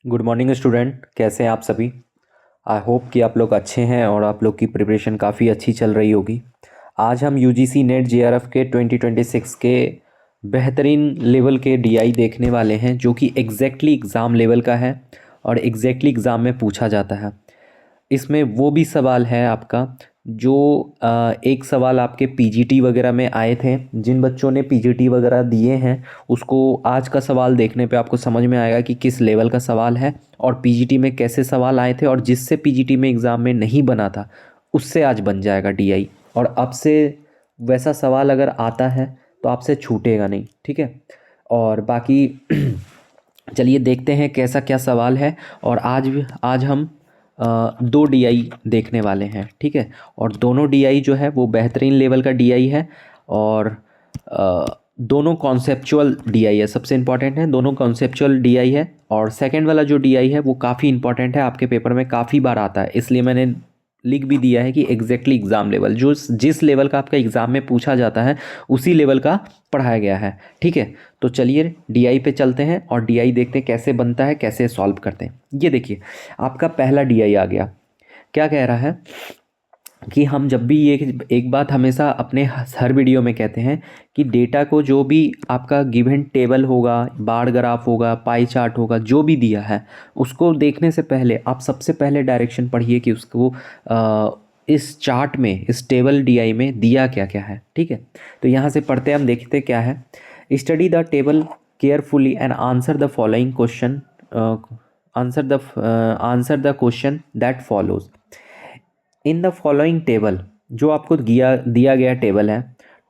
Good morning student, कैसे हैं आप सभी। आई होप कि आप लोग अच्छे हैं और आप लोग की प्रिपरेशन काफ़ी अच्छी चल रही होगी। आज हम यूजीसी नेट जेआरएफ के 2026 के बेहतरीन लेवल के डीआई देखने वाले हैं, जो कि एग्जैक्टली एग्ज़ाम लेवल का है और एग्जैक्टली एग्ज़ाम में पूछा जाता है। इसमें वो भी सवाल है आपका जो एक सवाल आपके पीजीटी वगैरह में आए थे। जिन बच्चों ने पीजीटी वगैरह दिए हैं उसको आज का सवाल देखने पे आपको समझ में आएगा कि किस लेवल का सवाल है और पीजीटी में कैसे सवाल आए थे, और जिससे पीजीटी में एग्ज़ाम में नहीं बना था उससे आज बन जाएगा डीआई। और अब से वैसा सवाल अगर आता है तो आपसे छूटेगा नहीं, ठीक है। और बाकी चलिए देखते हैं कैसा क्या सवाल है। और आज हम दो डीआई देखने वाले हैं, ठीक है। और दोनों डीआई जो है वो बेहतरीन लेवल का डीआई है और अ, दोनों कॉन्सेप्चुअल डीआई है। सबसे इम्पॉर्टेंट है, दोनों कॉन्सेप्चुअल डीआई है। और सेकंड वाला जो डीआई है वो काफ़ी इंपॉर्टेंट है, आपके पेपर में काफ़ी बार आता है, इसलिए मैंने लिख भी दिया है कि एग्जैक्टली एग्ज़ाम लेवल जो जिस लेवल का आपका एग्ज़ाम में पूछा जाता है उसी लेवल का पढ़ाया गया है, ठीक है। तो चलिए डीआई पे चलते हैं और डीआई देखते हैं कैसे बनता है, कैसे सॉल्व करते हैं। ये देखिए आपका पहला डीआई आ गया। क्या कह रहा है कि हम जब भी ये एक बात हमेशा अपने हर वीडियो में कहते हैं कि डेटा को जो भी आपका गिवन टेबल होगा, बार ग्राफ होगा, पाई चार्ट होगा, जो भी दिया है उसको देखने से पहले आप सबसे पहले डायरेक्शन पढ़िए कि उसको इस चार्ट में, इस टेबल डीआई में दिया क्या क्या है, ठीक है। तो यहाँ से पढ़ते हैं, हम देखते क्या है। Study the table carefully and answer the following question, answer the question that follows. In the following table, जो आपको दिया गया टेबल है,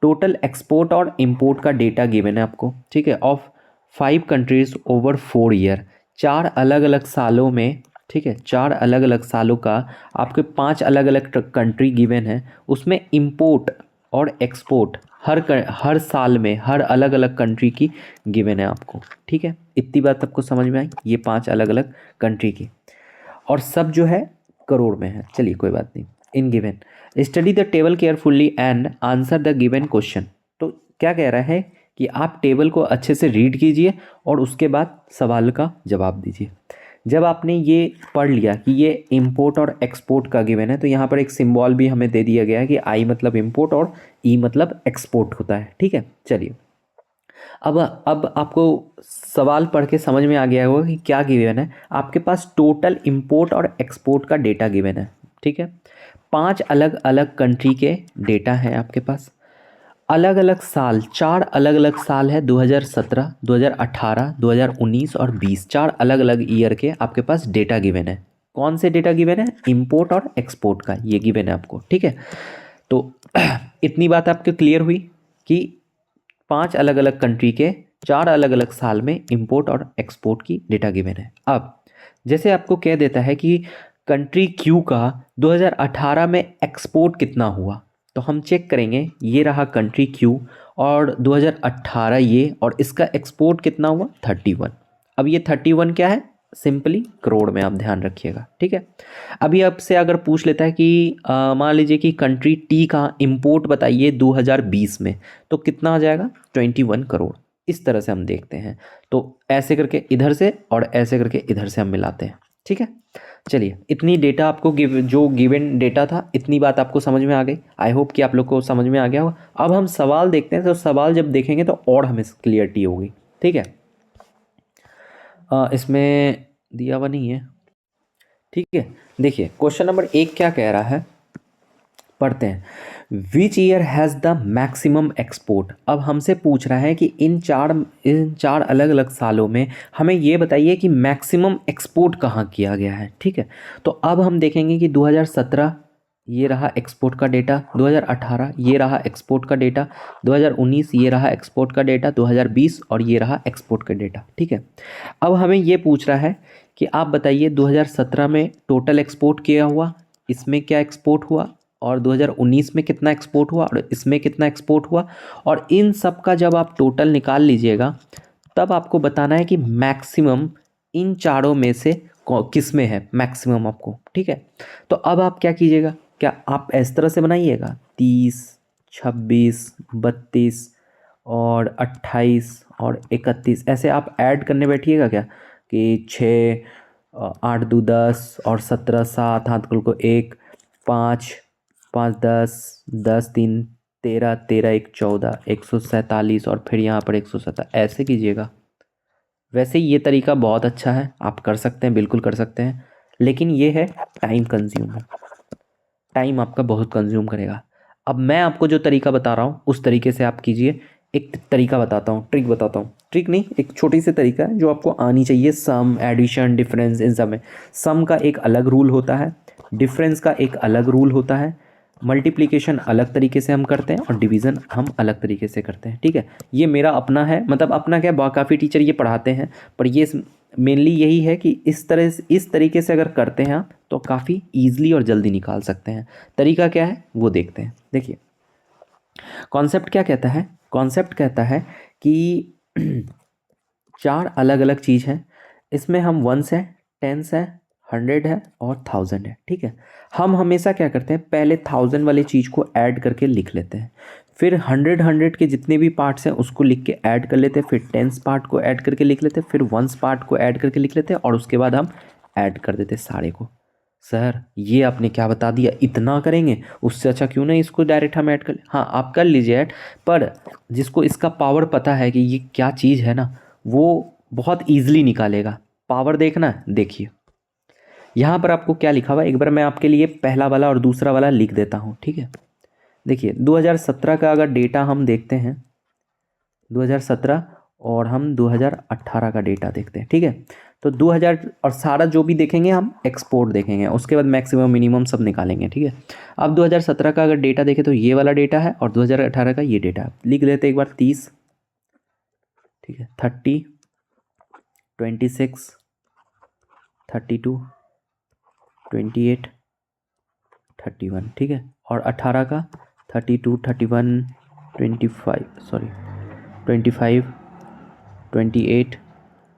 टोटल एक्सपोर्ट और इंपोर्ट का डेटा गिवन है आपको, ठीक है, ऑफ 5 कंट्रीज ओवर 4 ईयर। 4 अलग अलग सालों में, ठीक है, 4 अलग अलग सालों का आपके 5 अलग अलग कंट्री गिवन है। उसमें इंपोर्ट और एक्सपोर्ट हर साल में हर अलग अलग कंट्री की गिवन है आपको, ठीक है। इतनी बात आपको समझ में आई, ये 5 अलग अलग कंट्री की, और सब जो है करोड़ में है। चलिए कोई बात नहीं। In given, study the table carefully and answer the given question. तो क्या कह रहा है कि आप टेबल को अच्छे से रीड कीजिए और उसके बाद सवाल का जवाब दीजिए। जब आपने ये पढ़ लिया कि ये इंपोर्ट और एक्सपोर्ट का गिवन है, तो यहाँ पर एक सिंबल भी हमें दे दिया गया है कि आई मतलब इंपोर्ट और ई मतलब एक्सपोर्ट होता है, ठीक है। चलिए अब आपको सवाल पढ़ के समझ में आ गया होगा कि क्या गिवन है। आपके पास टोटल इंपोर्ट और एक्सपोर्ट का डेटा गिवन है, ठीक है। 5 अलग अलग कंट्री के डेटा हैं आपके पास। अलग अलग साल, 4 अलग अलग साल है, 2017, 2018, 2019 और 20। 4 अलग अलग ईयर के आपके पास डेटा गिवन है। कौन से डेटा गिवन है? इंपोर्ट और एक्सपोर्ट का ये गिवन है आपको, ठीक है। तो इतनी बात आपको क्लियर हुई कि 5 अलग अलग कंट्री के 4 अलग अलग साल में इंपोर्ट और एक्सपोर्ट की डेटा गिवन है। अब जैसे आपको कह देता है कि कंट्री क्यू का 2018 में एक्सपोर्ट कितना हुआ, तो हम चेक करेंगे। ये रहा कंट्री क्यू और 2018 ये, और इसका एक्सपोर्ट कितना हुआ? 31। अब ये 31 क्या है? सिंपली करोड़ में, आप ध्यान रखिएगा, ठीक है। अभी आपसे अगर पूछ लेता है कि मान लीजिए कि कंट्री टी का इंपोर्ट बताइए 2020 में, तो कितना आ जाएगा? 21 करोड़। इस तरह से हम देखते हैं। तो ऐसे करके इधर से और ऐसे करके इधर से हम मिलाते हैं, ठीक है। चलिए इतनी डेटा आपको जो गिवन डेटा था, इतनी बात आपको समझ में आ गई। आई होप कि आप लोग को समझ में आ गया होगा। अब हम सवाल देखते हैं, तो सवाल जब देखेंगे तो और हमें क्लियरिटी होगी, ठीक है। इसमें दिया हुआ नहीं है, ठीक है। देखिए क्वेश्चन नंबर 1 क्या कह रहा है, पढ़ते हैं। Which year has the maximum export. अब हमसे पूछ रहा है कि इन चार अलग अलग सालों में हमें ये बताइए कि मैक्सिमम एक्सपोर्ट कहाँ किया गया है, ठीक है। तो अब हम देखेंगे कि 2017 ये रहा एक्सपोर्ट का डेटा, 2018 ये रहा एक्सपोर्ट का डेटा, 2019 ये रहा एक्सपोर्ट का डेटा, 2020 और ये रहा एक्सपोर्ट का डेटा, ठीक है। अब हमें ये पूछ रहा है कि आप बताइए 2017 में टोटल एक्सपोर्ट किया हुआ, इसमें क्या एक्सपोर्ट हुआ, और 2019 में कितना एक्सपोर्ट हुआ और इसमें कितना एक्सपोर्ट हुआ, और इन सब का जब आप टोटल निकाल लीजिएगा तब आपको बताना है कि मैक्सिमम इन चारों में से किस में है मैक्सिमम आपको, ठीक है। तो अब आप क्या कीजिएगा, क्या आप इस तरह से बनाइएगा 30, 26, 32 और 28 और 31, ऐसे आप ऐड करने बैठिएगा क्या कि 6 8 2 10 और 17 7, हाथ को 1 5 5 10 10 3 13 13 1 14 147 और फिर यहाँ पर 117 ऐसे कीजिएगा। वैसे ये तरीका बहुत अच्छा है, आप कर सकते हैं, बिल्कुल कर सकते हैं, लेकिन ये है टाइम कंज्यूमर, टाइम आपका बहुत कंज्यूम करेगा। अब मैं आपको जो तरीका बता रहा हूँ उस तरीके से आप कीजिए। एक तरीका बताता हूँ, ट्रिक बताता हूँ, ट्रिक नहीं, एक छोटी सी तरीका है जो आपको आनी चाहिए। सम, एडिशन, डिफरेंस, इन सब में सम का एक अलग रूल होता है, डिफरेंस का एक अलग रूल होता है, मल्टीप्लिकेशन अलग तरीके से हम करते हैं और डिवीज़न हम अलग तरीके से करते हैं। ठीक है, ये मेरा अपना है, मतलब अपना क्या, काफ़ी टीचर ये पढ़ाते हैं, पर ये मेनली यही है कि इस तरीके से अगर करते हैं आप तो काफ़ी ईजिली और जल्दी निकाल सकते हैं। तरीका क्या है वो देखते हैं। देखिए कॉन्सेप्ट क्या कहता है, कॉन्सेप्ट कहता है कि 4 अलग अलग चीज़ हैं, इसमें हम वंस है, टेंस है, 100 है और 1000 है। ठीक है, हम हमेशा क्या करते हैं, पहले 1000 वाली चीज़ को ऐड करके लिख लेते हैं, फिर 100 के जितने भी पार्ट्स हैं उसको लिख के ऐड कर लेते हैं, फिर टेंस पार्ट को ऐड करके लिख लेते हैं, फिर वंस पार्ट को ऐड करके लिख लेते हैं और उसके बाद हम ऐड कर देते हैं सारे को। सर ये आपने क्या बता दिया, इतना करेंगे, उससे अच्छा क्यों नहीं इसको डायरेक्ट हम ऐड कर ले। हाँ आप कर लीजिए ऐड, पर जिसको इसका पावर पता है कि ये क्या चीज़ है ना, वो बहुत ईजिली निकालेगा। पावर देखना है, देखिए यहाँ पर आपको क्या लिखा हुआ है, एक बार मैं आपके लिए पहला वाला और दूसरा वाला लिख देता हूँ। ठीक है, देखिए 2017 का अगर डेटा हम देखते हैं, 2017 और हम 2018 का डेटा देखते हैं। ठीक है, तो 2000 और सारा जो भी देखेंगे हम एक्सपोर्ट देखेंगे, उसके बाद मैक्सिमम मिनिमम सब निकालेंगे। ठीक है, अब 2017 का अगर डेटा देखें तो ये वाला डेटा है और 2018 का ये डेटा है। लिख लेते हैं एक बार 30, ठीक है, 30, 26, 32, 28, 31। ठीक है, और 18 का 32, 31, 25, सॉरी 25, 28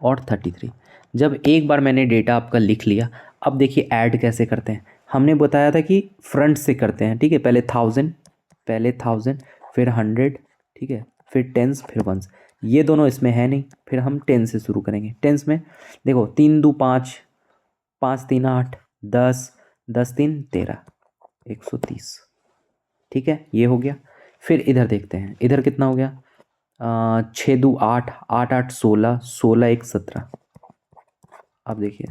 और 33। जब एक बार मैंने डेटा आपका लिख लिया, अब देखिए ऐड कैसे करते हैं। हमने बताया था कि फ्रंट से करते हैं। ठीक है, पहले 1000, फिर 100, ठीक है, फिर टेंस, फिर वंस। ये दोनों इसमें है नहीं, फिर हम 10 से शुरू करेंगे। टेंस में देखो 3 2 5, 5 3 8, 10, 10 3 13, 130। ठीक है, ये हो गया। फिर इधर देखते हैं, इधर कितना हो गया, 6 2 8, 8 8 16, 16 1 17। अब देखिए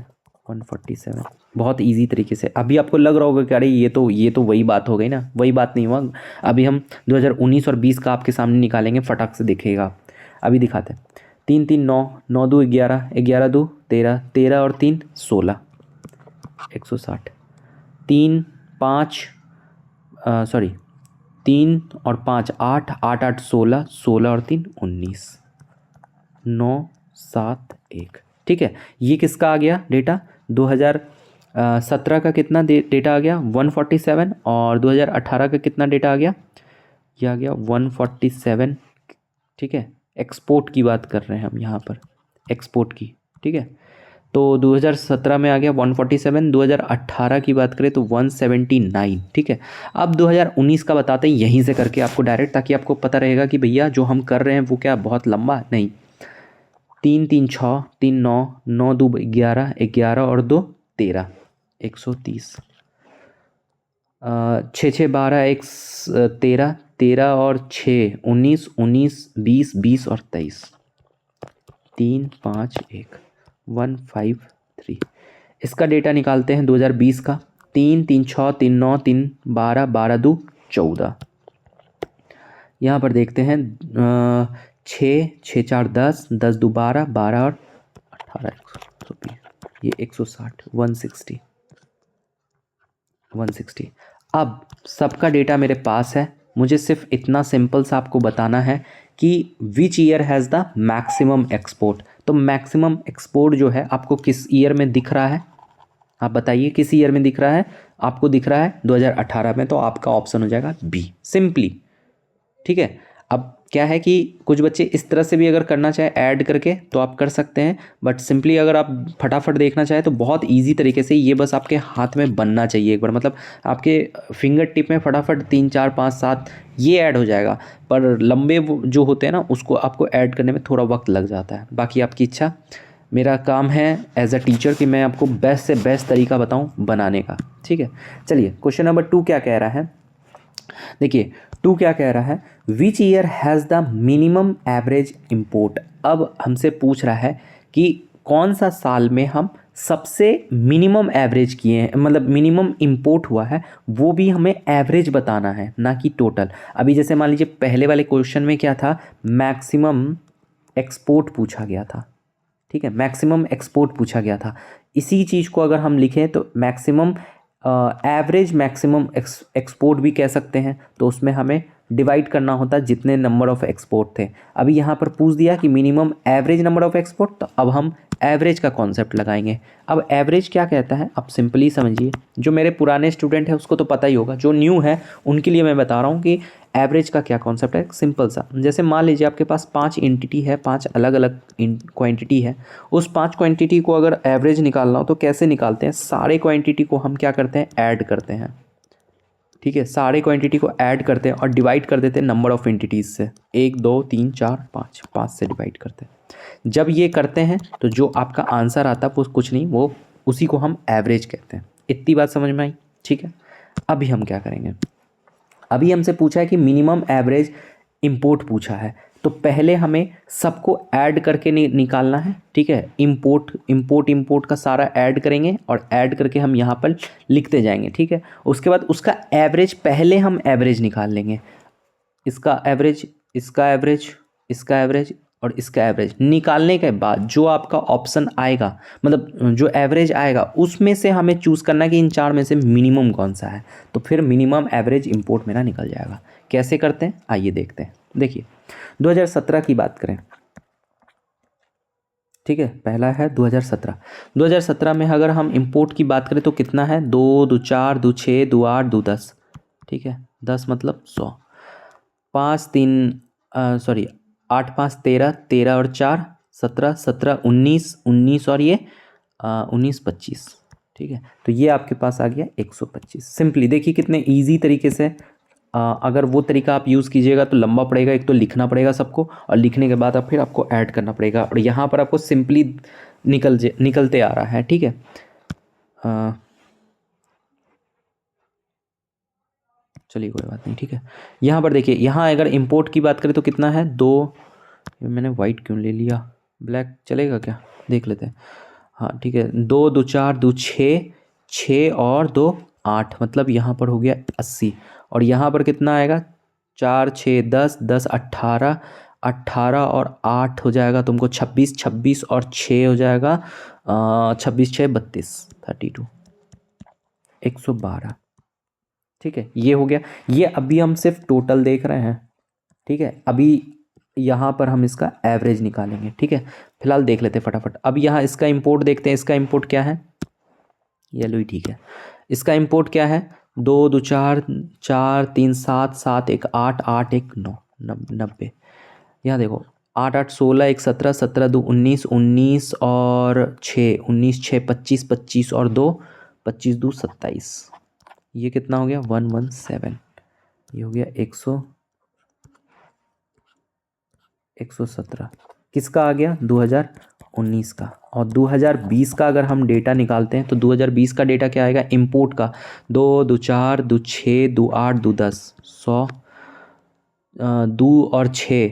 147, बहुत इजी तरीके से। अभी आपको लग रहा होगा कि अरे ये तो वही बात हो गई ना, वही बात नहीं हुआ। अभी हम 2019 और 20 का आपके सामने निकालेंगे, फटाक से दिखेगा। अभी दिखाते हैं। 3 3 9, 9 2 11, 11 2 13, 13 और 3 16, 160। 3 5, सॉरी 3 और 5 8, 8 8 16, 16 और 3 19, 9 7 1। ठीक है, ये किसका आ गया डेटा, 2017 का कितना डेटा आ गया 147, और 2018 का कितना डेटा आ गया, ये आ गया 147। ठीक है, एक्सपोर्ट की बात कर रहे हैं हम यहाँ पर, एक्सपोर्ट की। ठीक है, तो 2017 में आ गया 147, 2018 की बात करें तो 179। ठीक है, अब 2019 का बताते हैं यहीं से करके आपको डायरेक्ट, ताकि आपको पता रहेगा कि भैया जो हम कर रहे हैं वो क्या बहुत लंबा नहीं। 3 3 6, 3 9, 9 2 11, 11 और 2 13, 130। 6 6 12, 1 13, 13 और 6 19, 19 20, 20 और 23, 3 5 1, 153। इसका डेटा निकालते हैं 2020 का। 3 3 6, 3 9, 3 12, 12 2 14। यहाँ पर देखते हैं 6 6 4 10, 10 2 12, 12 और 18, 120, ये 160, 160, 160। अब सबका डेटा मेरे पास है, मुझे सिर्फ इतना सिंपल सा आपको बताना है कि which year has the maximum export. तो मैक्सिमम एक्सपोर्ट जो है आपको किस ईयर में दिख रहा है, आप बताइए किस ईयर में दिख रहा है। आपको दिख रहा है 2018 में, तो आपका ऑप्शन हो जाएगा बी, सिंपली। ठीक है, अब क्या है कि कुछ बच्चे इस तरह से भी अगर करना चाहे ऐड करके तो आप कर सकते हैं, बट सिंपली अगर आप फटाफट देखना चाहे तो बहुत इजी तरीके से, ये बस आपके हाथ में बनना चाहिए एक बार, मतलब आपके फिंगर टिप में फटाफट 3 4 5 7 ये ऐड हो जाएगा। पर लंबे जो होते हैं ना, उसको आपको ऐड करने में थोड़ा वक्त लग जाता है। बाकी आपकी इच्छा। मेरा काम है एज अ टीचर कि मैं आपको बेस्ट से बेस्ट तरीका बताऊं बनाने का, ठीक है। चलिए क्वेश्चन नंबर 2 क्या कह रहा है, देखिए 2 क्या कह रहा है, which year has the minimum average import. अब हमसे पूछ रहा है कि कौन सा साल में हम सबसे मिनिमम एवरेज किए हैं, मतलब मिनिमम इम्पोर्ट हुआ है, वो भी हमें एवरेज बताना है ना कि टोटल। अभी जैसे मान लीजिए पहले वाले क्वेश्चन में क्या था, मैक्सिमम एक्सपोर्ट पूछा गया था, ठीक है, मैक्सिमम एक्सपोर्ट पूछा गया था। इसी चीज़ को अगर हम लिखें तो मैक्सिमम एवरेज मैक्सिमम एक्सपोर्ट भी कह सकते हैं, तो उसमें हमें डिवाइड करना होता है जितने नंबर ऑफ़ एक्सपोर्ट थे। अभी यहाँ पर पूछ दिया कि minimum average number of export, तो अब हम एवरेज का कॉन्सेप्ट लगाएंगे। अब एवरेज क्या कहता है, आप सिंपली समझिए, जो मेरे पुराने स्टूडेंट हैं उसको तो पता ही होगा, जो न्यू है उनके लिए मैं बता रहा हूँ कि एवरेज का क्या कॉन्सेप्ट है। सिंपल सा, जैसे मान लीजिए आपके पास 5 एंटिटी है, 5 अलग अलग क्वांटिटी है, उस 5 क्वांटिटी को अगर एवरेज निकालना हो तो कैसे निकालते हैं, सारे क्वांटिटी को हम क्या करते हैं, ऐड करते हैं, ठीक है, सारे क्वांटिटी को ऐड करते हैं और डिवाइड कर देते हैं नंबर ऑफ़ एंटिटीज़ से, 1 2 3 4 5, 5 से डिवाइड करते हैं। जब ये करते हैं तो जो आपका आंसर आता है वो कुछ नहीं, वो उसी को हम एवरेज कहते हैं। इतनी बात समझ में आई, ठीक है। अभी हम क्या करेंगे, अभी हमसे पूछा है कि मिनिमम एवरेज इंपोर्ट पूछा है, तो पहले हमें सबको ऐड करके निकालना है, ठीक है। इंपोर्ट का सारा ऐड करेंगे और ऐड करके हम यहाँ पर लिखते जाएंगे, ठीक है। उसके बाद उसका एवरेज, पहले हम एवरेज निकाल लेंगे, इसका एवरेज, इसका एवरेज, इसका एवरेज और इसका एवरेज निकालने के बाद जो आपका ऑप्शन आएगा, मतलब जो एवरेज आएगा, उसमें से हमें चूज़ करना है कि इन 4 में से मिनिमम कौन सा है, तो फिर मिनिमम एवरेज इंपोर्ट मेरा निकल जाएगा। कैसे करते हैं आइए देखते हैं। देखिए 2017 की बात करें, ठीक है, पहला है 2017 में अगर हम इंपोर्ट की बात करें तो कितना है, 2 2 4 2 6 2 8 2 10, ठीक है, 10 मतलब 100, 5 3 सॉरी 8 5 13, 13 और 4 17, 17 19, 19 और ये 19 25, ठीक है। तो ये आपके पास आ गया 125। सिंपली देखिए कितने इजी तरीके से, अगर वो तरीका आप यूज़ कीजिएगा तो लंबा पड़ेगा, एक तो लिखना पड़ेगा सबको, और लिखने के बाद अब फिर आपको ऐड करना पड़ेगा, और यहाँ पर आपको सिंपली निकलते आ रहा है, ठीक है। चलिए कोई बात नहीं, ठीक है। यहाँ पर देखिए, यहाँ अगर इंपोर्ट की बात करें तो कितना है, 2, मैंने वाइट क्यों ले लिया, ब्लैक चलेगा क्या, देख लेते हैं। हाँ ठीक है, 2 2 4 2 6, 6 और 2 8, मतलब यहाँ पर हो गया 80, और यहाँ पर कितना आएगा, 4 6 10 10 18, 18 और 8 हो जाएगा तुमको 26, 26 और 6 हो जाएगा 26 6 32, 32, 112, ठीक है। ये हो गया, ये अभी हम सिर्फ टोटल देख रहे हैं, ठीक है। अभी यहाँ पर हम इसका एवरेज निकालेंगे, ठीक है। फिलहाल देख लेते हैं फटाफट। अब यहाँ इसका इंपोर्ट देखते हैं, इसका इंपोर्ट क्या है, ये लो ही, ठीक है। इसका इंपोर्ट क्या है, 2 2 4 4 3 7 7 1 8 8 1 9 90। यहाँ देखो 8 8 16 1 17 17 2 19 19 और 6 19 6 25 25 और 2 25 2 27, ये कितना हो गया 117, ये हो गया 117। किसका आ गया, 2019 का। और 2020 का अगर हम डेटा निकालते हैं तो 2020 का डेटा क्या आएगा, इंपोर्ट का, 2 2 4 2 6 2 8 2 10, 100, 2 और 6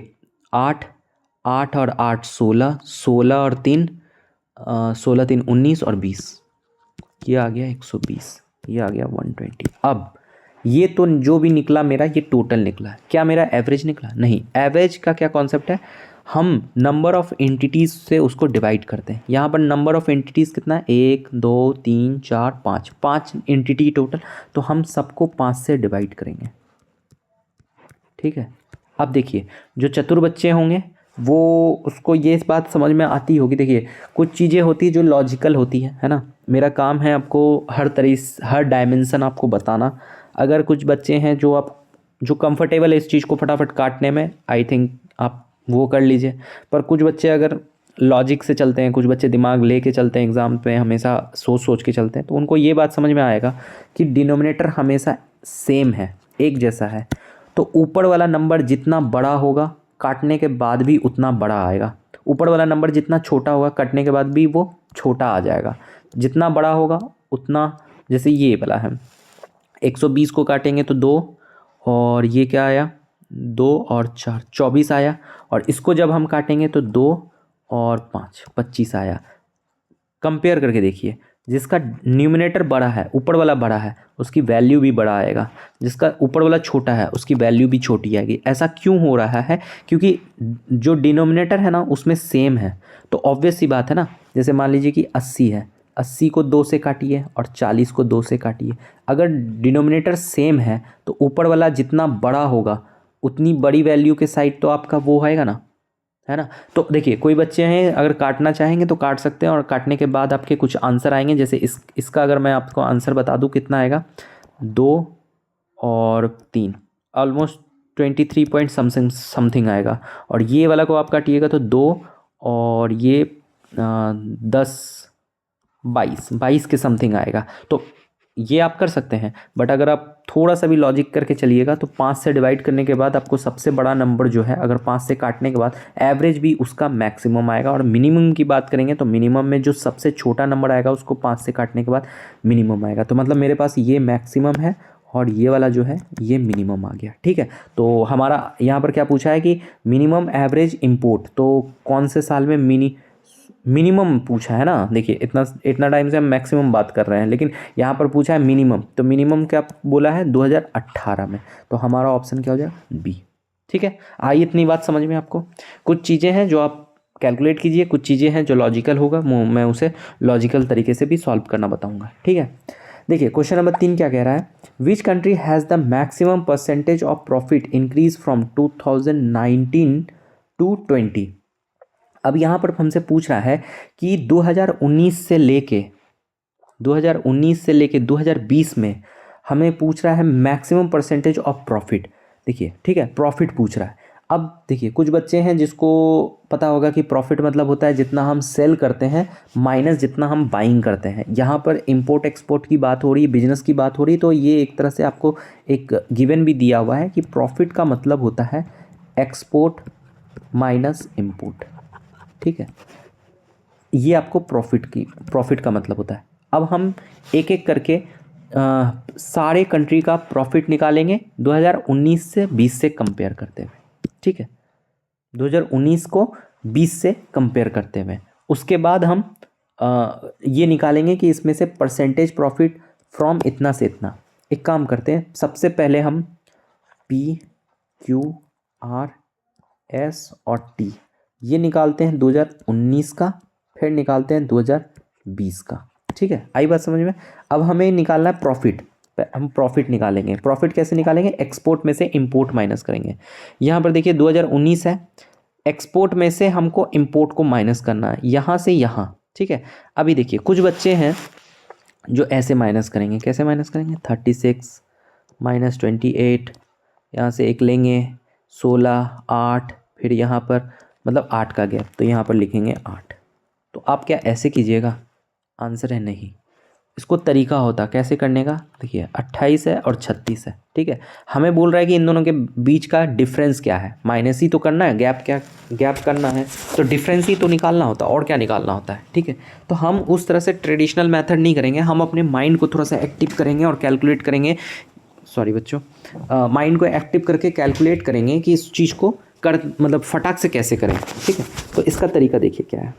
8, 8 और 8 16, 16 और 3 16 3 19 और 20, ये आ गया 120, ये आ गया 120। अब ये तो जो भी निकला मेरा, ये टोटल निकला, क्या मेरा एवरेज निकला, नहीं। एवरेज का क्या कॉन्सेप्ट है, हम नंबर ऑफ़ एंटिटीज़ से उसको डिवाइड करते हैं। यहाँ पर नंबर ऑफ़ एंटिटीज़ कितना है, 1 2 3 4 5, 5 एंटिटी टोटल, तो हम सबको 5 से डिवाइड करेंगे, ठीक है। अब देखिए जो चतुर बच्चे होंगे वो, उसको ये इस बात समझ में आती होगी। देखिए कुछ चीज़ें होती है जो लॉजिकल होती है ना, मेरा काम है आपको हर डायमेंशन आपको बताना। अगर कुछ बच्चे हैं जो कंफर्टेबल है इस चीज़ को फटाफट काटने में, आई थिंक आप वो कर लीजिए। पर कुछ बच्चे अगर लॉजिक से चलते हैं, कुछ बच्चे दिमाग लेके चलते हैं, एग्ज़ाम पे हमेशा सोच सोच के चलते हैं, तो उनको ये बात समझ में आएगा कि डिनोमिनेटर हमेशा सेम है, एक जैसा है। तो ऊपर वाला नंबर जितना बड़ा होगा, काटने के बाद भी उतना बड़ा आएगा। ऊपर वाला नंबर जितना छोटा होगा कटने के बाद भी वो छोटा आ जाएगा, जितना बड़ा होगा उतना, जैसे ये वाला है 120 को काटेंगे तो 2, और ये क्या आया 2 और 4 24 आया, और इसको जब हम काटेंगे तो 2 और 5 25 आया। कंपेयर करके देखिए, जिसका न्यूमिनेटर बड़ा है, ऊपर वाला बड़ा है, उसकी वैल्यू भी बड़ा आएगा, जिसका ऊपर वाला छोटा है उसकी वैल्यू भी छोटी आएगी। ऐसा क्यों हो रहा है? क्योंकि जो डिनोमिनेटर है ना उसमें सेम है, तो ऑब्वियस सी बात है ना। जैसे मान लीजिए कि 80 है, 80 को 2 से काटिए और 40 को 2 से काटिए। अगर डिनोमिनेटर सेम है तो ऊपर वाला जितना बड़ा होगा उतनी बड़ी वैल्यू के साइड तो आपका वो आएगा ना, है ना। तो देखिए कोई बच्चे हैं अगर काटना चाहेंगे तो काट सकते हैं, और काटने के बाद आपके कुछ आंसर आएंगे। जैसे इसका अगर मैं आपको आंसर बता दूं कितना आएगा, 2 और 3, ऑलमोस्ट 23 पॉइंट समथिंग आएगा। और ये वाला को आप काटिएगा तो 2 और ये 10 22 के समथिंग आएगा। तो ये आप कर सकते हैं, बट अगर आप थोड़ा सा भी लॉजिक करके चलिएगा तो 5 से डिवाइड करने के बाद आपको सबसे बड़ा नंबर जो है, अगर 5 से काटने के बाद एवरेज भी उसका मैक्सिमम आएगा। और मिनिमम की बात करेंगे तो मिनिमम में जो सबसे छोटा नंबर आएगा उसको 5 से काटने के बाद मिनिमम आएगा। तो मतलब मेरे पास ये मैक्सिमम है और ये वाला जो है ये मिनिमम आ गया, ठीक है। तो हमारा यहाँ पर क्या पूछा है कि मिनिमम एवरेज इम्पोर्ट, तो कौन से साल में मिनिमम पूछा है ना। देखिए इतना टाइम से हम मैक्सिमम बात कर रहे हैं, लेकिन यहाँ पर पूछा है मिनिमम, तो मिनिमम क्या बोला है 2018 में, तो हमारा ऑप्शन क्या हो जाएगा बी, ठीक है। आई इतनी बात समझ में आपको? कुछ चीज़ें हैं जो आप कैलकुलेट कीजिए, कुछ चीज़ें हैं जो लॉजिकल होगा, मैं उसे लॉजिकल तरीके से भी सॉल्व करना बताऊँगा, ठीक है। देखिए क्वेश्चन नंबर 3 क्या कह रहा है, which country has the maximum percentage of profit increase from 2019 to 20। अब यहाँ पर हमसे पूछ रहा है कि 2019 से लेके 2020 में हमें पूछ रहा है मैक्सिमम परसेंटेज ऑफ प्रॉफिट। देखिए ठीक है, प्रॉफिट पूछ रहा है। अब देखिए कुछ बच्चे हैं जिसको पता होगा कि प्रॉफिट मतलब होता है जितना हम सेल करते हैं माइनस जितना हम बाइंग करते हैं। यहाँ पर इंपोर्ट एक्सपोर्ट की बात हो रही है, बिजनेस की बात हो रही है, तो ये एक तरह से आपको एक गिवन भी दिया हुआ है कि प्रॉफिट का मतलब होता है एक्सपोर्ट माइनस इम्पोर्ट, ठीक है। ये आपको प्रॉफिट का मतलब होता है। अब हम एक एक करके सारे कंट्री का प्रॉफिट निकालेंगे 2019 से 20 से कंपेयर करते हुए, ठीक है। 2019 को 20 से कंपेयर करते हुए उसके बाद हम ये निकालेंगे कि इसमें से परसेंटेज प्रॉफिट फ्रॉम इतना से इतना। एक काम करते हैं, सबसे पहले हम P Q R S और T ये निकालते हैं 2019 का, फिर निकालते हैं 2020 का, ठीक है। आई बात समझ में? अब हमें निकालना है प्रॉफिट, हम प्रॉफिट निकालेंगे। प्रॉफिट कैसे निकालेंगे? एक्सपोर्ट में से इंपोर्ट माइनस करेंगे। यहाँ पर देखिए 2019 है, एक्सपोर्ट में से हमको इंपोर्ट को माइनस करना है यहाँ से यहाँ, ठीक है। अभी देखिए कुछ बच्चे हैं जो ऐसे माइनस करेंगे, कैसे माइनस करेंगे, 36 माइनस 28, यहाँ से एक लेंगे 16 8, फिर यहाँ पर मतलब 8 का गैप, तो यहाँ पर लिखेंगे 8। तो आप क्या ऐसे कीजिएगा? आंसर है नहीं। इसको तरीका होता कैसे करने का, देखिए 28 है और 36 है, ठीक है। हमें बोल रहा है कि इन दोनों के बीच का डिफरेंस क्या है, माइनस ही तो करना है, गैप करना है, तो डिफरेंस ही तो निकालना होता है, और क्या निकालना होता है, ठीक है। तो हम उस तरह से ट्रेडिशनल मेथड नहीं करेंगे, हम अपने माइंड को थोड़ा सा एक्टिव करेंगे और कैलकुलेट करेंगे। सॉरी बच्चों, माइंड को एक्टिव करके कैलकुलेट करेंगे कि इस चीज़ को मतलब फटाक से कैसे करें, ठीक है। तो इसका तरीका देखिए क्या है।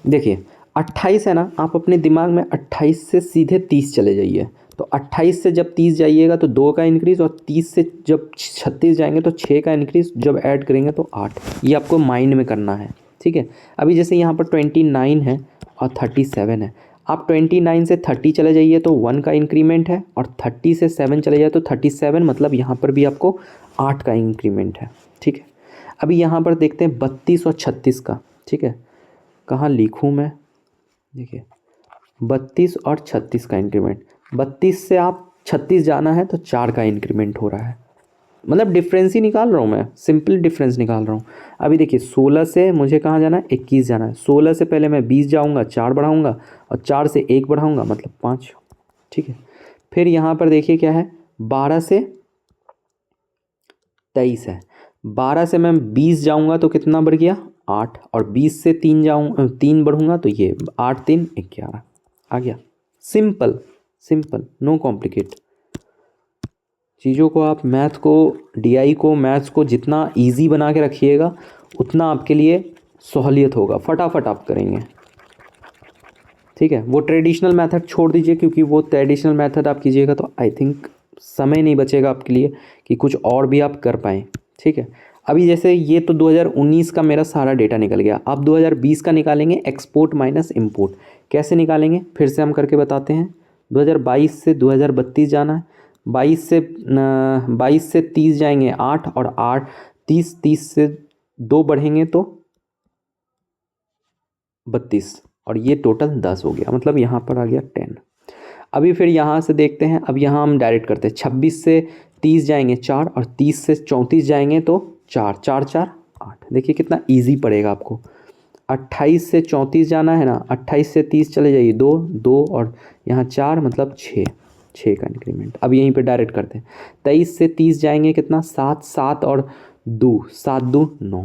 देखिए 28 है ना, आप अपने दिमाग में 28 से सीधे 30 चले जाइए। तो 28 से जब 30 जाइएगा तो 2 का इंक्रीज़, और 30 से जब 36 जाएंगे तो 6 का इंक्रीज़, जब ऐड करेंगे तो 8। ये आपको माइंड में करना है, ठीक है। अभी जैसे यहाँ पर 29 है और 37 है, आप 29 से 30 चले जाइए तो 1 का इंक्रीमेंट है, और 30 से 7 चले जाए तो 37, मतलब यहाँ पर भी आपको 8 का इंक्रीमेंट है, ठीक है। अभी यहाँ पर देखते हैं 32 और 36 का, ठीक है। कहाँ लिखूँ मैं? देखिए 32 और 36 का इंक्रीमेंट, 32 से आप 36 जाना है तो 4 का इंक्रीमेंट हो रहा है, मतलब डिफरेंस ही निकाल रहा हूँ मैं, सिंपल डिफरेंस निकाल रहा हूँ। अभी देखिए 16 से मुझे कहाँ जाना है, 21 जाना है। 16 से पहले मैं 20 जाऊँगा, 4 बढ़ाऊँगा, और 4 से 1 बढ़ाऊँगा, मतलब 5, ठीक है। फिर यहाँ पर देखिए क्या है, 12 से 23 है, 12 से मैं 20 जाऊँगा तो कितना बढ़ गया, 8 और 20 से 3 बढ़ूँगा तो ये 8 3 11 आ गया। Simple simple, no complicate. चीज़ों को आप डीआई को मैथ्स को जितना इजी बना के रखिएगा उतना आपके लिए सहूलियत होगा, फटाफट आप करेंगे। ठीक है, वो ट्रेडिशनल मेथड छोड़ दीजिए, क्योंकि वो ट्रेडिशनल मेथड आप कीजिएगा तो आई थिंक समय नहीं बचेगा आपके लिए कि कुछ और भी आप कर पाएँ। ठीक है, अभी जैसे ये तो 2019 का मेरा सारा डेटा निकल गया। अब 2020 का निकालेंगे, एक्सपोर्ट माइनस इंपोर्ट। कैसे निकालेंगे फिर से हम करके बताते हैं। 2022 से 2032 जाना है, 22 से 30 जाएंगे 8 और 8 30 से 2 बढ़ेंगे तो 32 और ये टोटल 10 हो गया, मतलब यहाँ पर आ गया 10। अभी फिर यहाँ से देखते हैं, अब यहाँ हम डायरेक्ट करते हैं। 26 से 30 जाएंगे 4 और 30 से 34 जाएंगे तो 4 4 4 8। देखिए कितना इजी पड़ेगा आपको। 28 से 34 जाना है ना, 28 से 30 चले जाइए 2 2 और यहाँ 4 मतलब 6 6 का इंक्रीमेंट। अब यहीं पे डायरेक्ट करते हैं। 23 से 30 जाएंगे कितना, 7 7 और 2 7 2 9।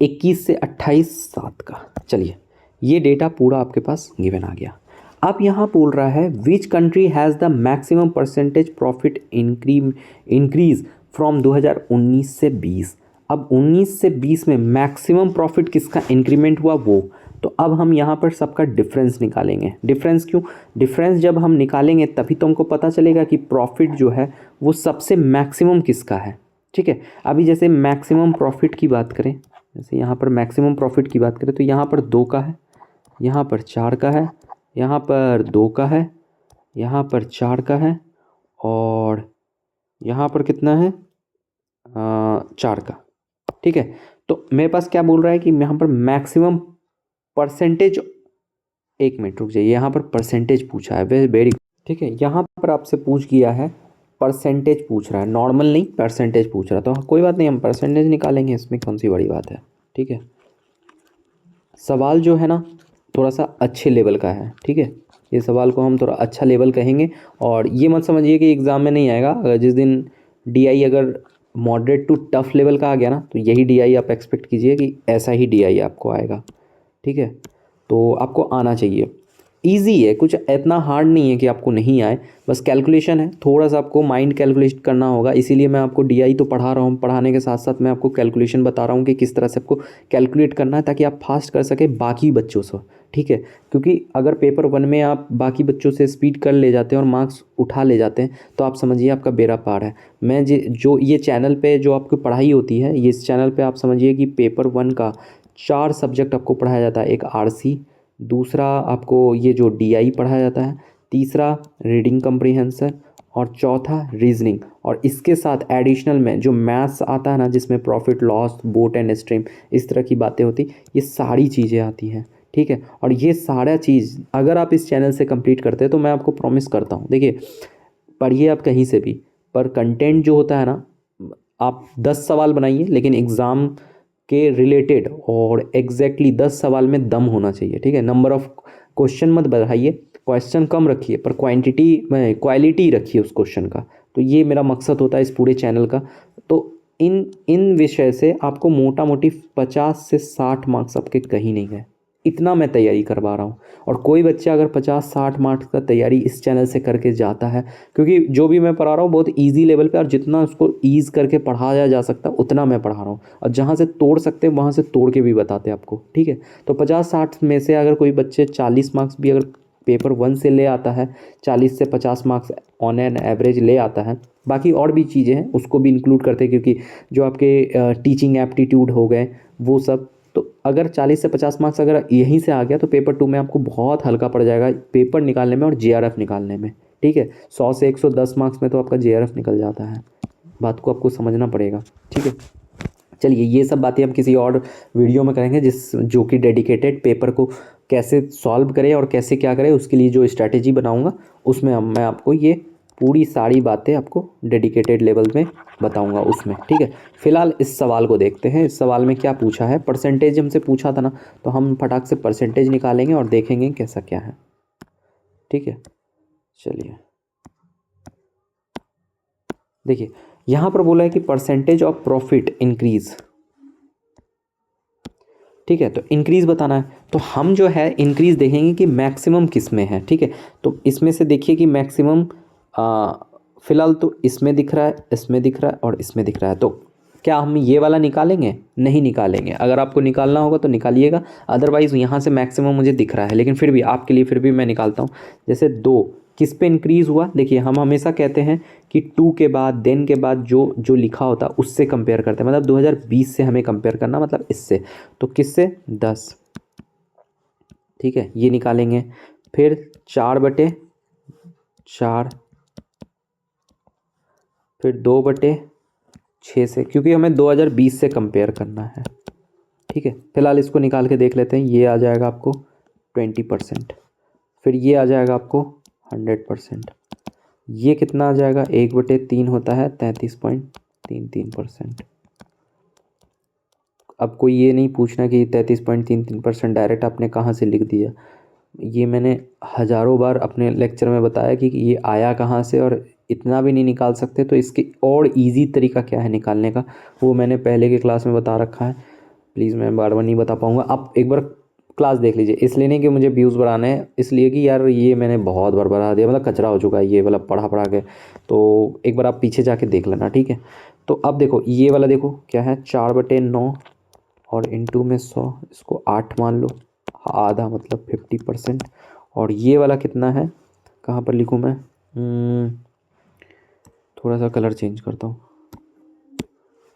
21 से 28 7 का। चलिए ये डेटा पूरा आपके पास गिवन आ गया। अब यहाँ बोल रहा है which country has the maximum percentage profit increase from 2019 से 20। अब 19 से 20 में मैक्सिमम प्रॉफिट किसका इंक्रीमेंट हुआ वो। तो अब हम यहाँ पर सबका डिफरेंस निकालेंगे। डिफरेंस क्यों, डिफरेंस जब हम निकालेंगे तभी तो हमको पता चलेगा कि प्रॉफिट जो है वो सबसे मैक्सिमम किसका है। ठीक है, अभी जैसे मैक्सिमम प्रॉफिट की बात करें, जैसे यहाँ पर मैक्सिमम प्रॉफिट की बात करें तो यहाँ पर 2 का है, यहाँ पर 4 का है, यहाँ पर 2 का है, यहाँ पर 4 का है और यहाँ पर कितना है 4 का। ठीक है, तो मेरे पास क्या बोल रहा है कि यहाँ पर मैक्सिमम परसेंटेज, एक मिनट रुक जाइए, यहाँ पर परसेंटेज पूछा है, वेरी। ठीक है, यहाँ पर आपसे पूछ गया है परसेंटेज पूछ रहा है, नॉर्मल नहीं परसेंटेज पूछ रहा, तो कोई बात नहीं, हम परसेंटेज निकालेंगे, इसमें कौन सी बड़ी बात है। ठीक है, सवाल जो है ना थोड़ा सा अच्छे लेवल का है। ठीक है, ये सवाल को हम थोड़ा अच्छा लेवल कहेंगे और ये मत समझिए कि एग्ज़ाम में नहीं आएगा। अगर जिस दिन डीआई अगर मॉडरेट टू टफ लेवल का आ गया ना तो यही डीआई आप एक्सपेक्ट कीजिए कि ऐसा ही डीआई आपको आएगा। ठीक है, तो आपको आना चाहिए। ईजी है, कुछ इतना हार्ड नहीं है कि आपको नहीं आए, बस कैलकुलेशन है, थोड़ा सा आपको माइंड कैलकुलेट करना होगा। इसीलिए मैं आपको डीआई तो पढ़ा रहा हूँ, पढ़ाने के साथ साथ मैं आपको कैलकुलेशन बता रहा हूँ कि किस तरह से आपको कैलकुलेट करना है ताकि आप फास्ट कर सके बाकी बच्चों से। ठीक है, क्योंकि अगर पेपर 1 में आप बाकी बच्चों से स्पीड कर ले जाते हैं और मार्क्स उठा ले जाते हैं तो आप समझिए आपका बेड़ा पार है। मैं जो ये चैनल पे जो आपको पढ़ाई होती है, ये इस चैनल पे आप समझिए कि पेपर 1 का 4 सब्जेक्ट आपको पढ़ाया जाता है। एक आरसी, दूसरा आपको ये जो डीआई पढ़ाया जाता है, तीसरा रीडिंग कम्प्रीहेंशन और चौथा रीजनिंग। और इसके साथ एडिशनल में जो मैथ्स आता है ना, जिसमें profit loss boat and stream इस तरह की बातें होती, ये सारी चीज़ें आती हैं। ठीक है, और ये सारा चीज़ अगर आप इस चैनल से कंप्लीट करते हैं तो मैं आपको प्रॉमिस करता हूँ, देखिए पढ़िए आप कहीं से भी, पर कंटेंट जो होता है ना, आप 10 सवाल बनाइए लेकिन एग्ज़ाम के रिलेटेड और एग्जैक्टली 10 सवाल में दम होना चाहिए। ठीक है, नंबर ऑफ क्वेश्चन मत बढ़ाइए, क्वेश्चन कम रखिए पर क्वांटिटी में क्वालिटी रखिए उस क्वेश्चन का। तो ये मेरा मकसद होता है इस पूरे चैनल का। तो इन इन विषय से आपको मोटा मोटी 50 से 60 मार्क्स आपके कहीं नहीं गए, इतना मैं तैयारी करवा रहा हूँ। और कोई बच्चा अगर 50-60 मार्क्स का तैयारी इस चैनल से करके जाता है, क्योंकि जो भी मैं पढ़ा रहा हूँ बहुत इजी लेवल पे और जितना उसको ईज करके पढ़ाया जा सकता है उतना मैं पढ़ा रहा हूँ, और जहाँ से तोड़ सकते हैं वहाँ से तोड़ के भी बताते हैं आपको। ठीक है, तो 50-60 में से अगर कोई बच्चे 40 मार्क्स भी अगर पेपर 1 से ले आता है, 40 से 50 मार्क्स ऑन एन एवरेज ले आता है, बाकी और भी चीज़ें हैं उसको भी इंक्लूड करते हैं, क्योंकि जो आपके टीचिंग एप्टीट्यूड हो गए वो सब, तो अगर 40 से 50 मार्क्स अगर यहीं से आ गया तो पेपर 2 में आपको बहुत हल्का पड़ जाएगा पेपर निकालने में और जेआरएफ निकालने में। ठीक है, 100 से 110 मार्क्स में तो आपका जेआरएफ निकल जाता है, बात को आपको समझना पड़ेगा। ठीक है, चलिए ये सब बातें हम किसी और वीडियो में करेंगे जो कि डेडिकेटेड पेपर को कैसे सॉल्व करें और कैसे क्या करें उसके लिए जो स्ट्रैटेजी बनाऊंगा उसमें मैं आपको ये पूरी सारी बातें आपको डेडिकेटेड लेवल में बताऊंगा उसमें। ठीक है, फिलहाल इस सवाल को देखते हैं। इस सवाल में क्या पूछा है, परसेंटेज हमसे पूछा था ना, तो हम फटाक से परसेंटेज निकालेंगे और देखेंगे कैसा क्या है। ठीक है, चलिए देखिए यहाँ पर बोला है कि परसेंटेज ऑफ प्रॉफिट इंक्रीज ठीक है, तो इंक्रीज़ बताना है, तो हम जो है इंक्रीज़ देखेंगे कि मैक्सिमम किस में है। ठीक है, तो इसमें से देखिए कि मैक्सिमम फ़िलहाल तो इसमें दिख रहा है, इसमें दिख रहा है और इसमें दिख रहा है। तो क्या हम ये वाला निकालेंगे? नहीं निकालेंगे। अगर आपको निकालना होगा तो निकालिएगा, अदरवाइज़ यहाँ से मैक्सिमम मुझे दिख रहा है, लेकिन फिर भी आपके लिए फिर भी मैं निकालता हूँ। जैसे 2 किस पे इंक्रीज़ हुआ? देखिए, हम हमेशा कहते हैं कि 2 के बाद देन के बाद जो जो लिखा होता है उससे कंपेयर करते हैं, मतलब 2020 से हमें कंपेयर करना, मतलब इससे। तो किससे? 10। ठीक है, ये निकालेंगे। फिर 4/4, फिर 2/6 से, क्योंकि हमें 2020 से कंपेयर करना है। ठीक है, फिलहाल इसको निकाल के देख लेते हैं। ये आ जाएगा आपको 20%, फिर ये आ जाएगा आपको 100%। ये कितना आ जाएगा? 1/3 होता है 33.33%। अब कोई ये नहीं पूछना कि 33.33% डायरेक्ट आपने कहाँ से लिख दिया। ये मैंने हज़ारों बार अपने लेक्चर में बताया कि ये आया कहाँ से, और इतना भी नहीं निकाल सकते तो इसके और इजी तरीका क्या है निकालने का, वो मैंने पहले की क्लास में बता रखा है। प्लीज़ मैं बार बार नहीं बता पाऊँगा, आप एक बार क्लास देख लीजिए। इसलिए नहीं कि मुझे व्यूज़ बढ़ाने हैं, इसलिए कि यार ये मैंने बहुत बार बढ़ा दिया, मतलब कचरा हो चुका है ये वाला पढ़ा पढ़ा के। तो एक बार आप पीछे जाके देख लेना, ठीक है। तो अब देखो ये वाला, देखो क्या है, 4/9 और इनटू में 100, इसको 8 मान लो, आधा मतलब 50%। और ये वाला कितना है, कहाँ पर लिखूँ मैं? थोड़ा सा कलर चेंज करता हूँ।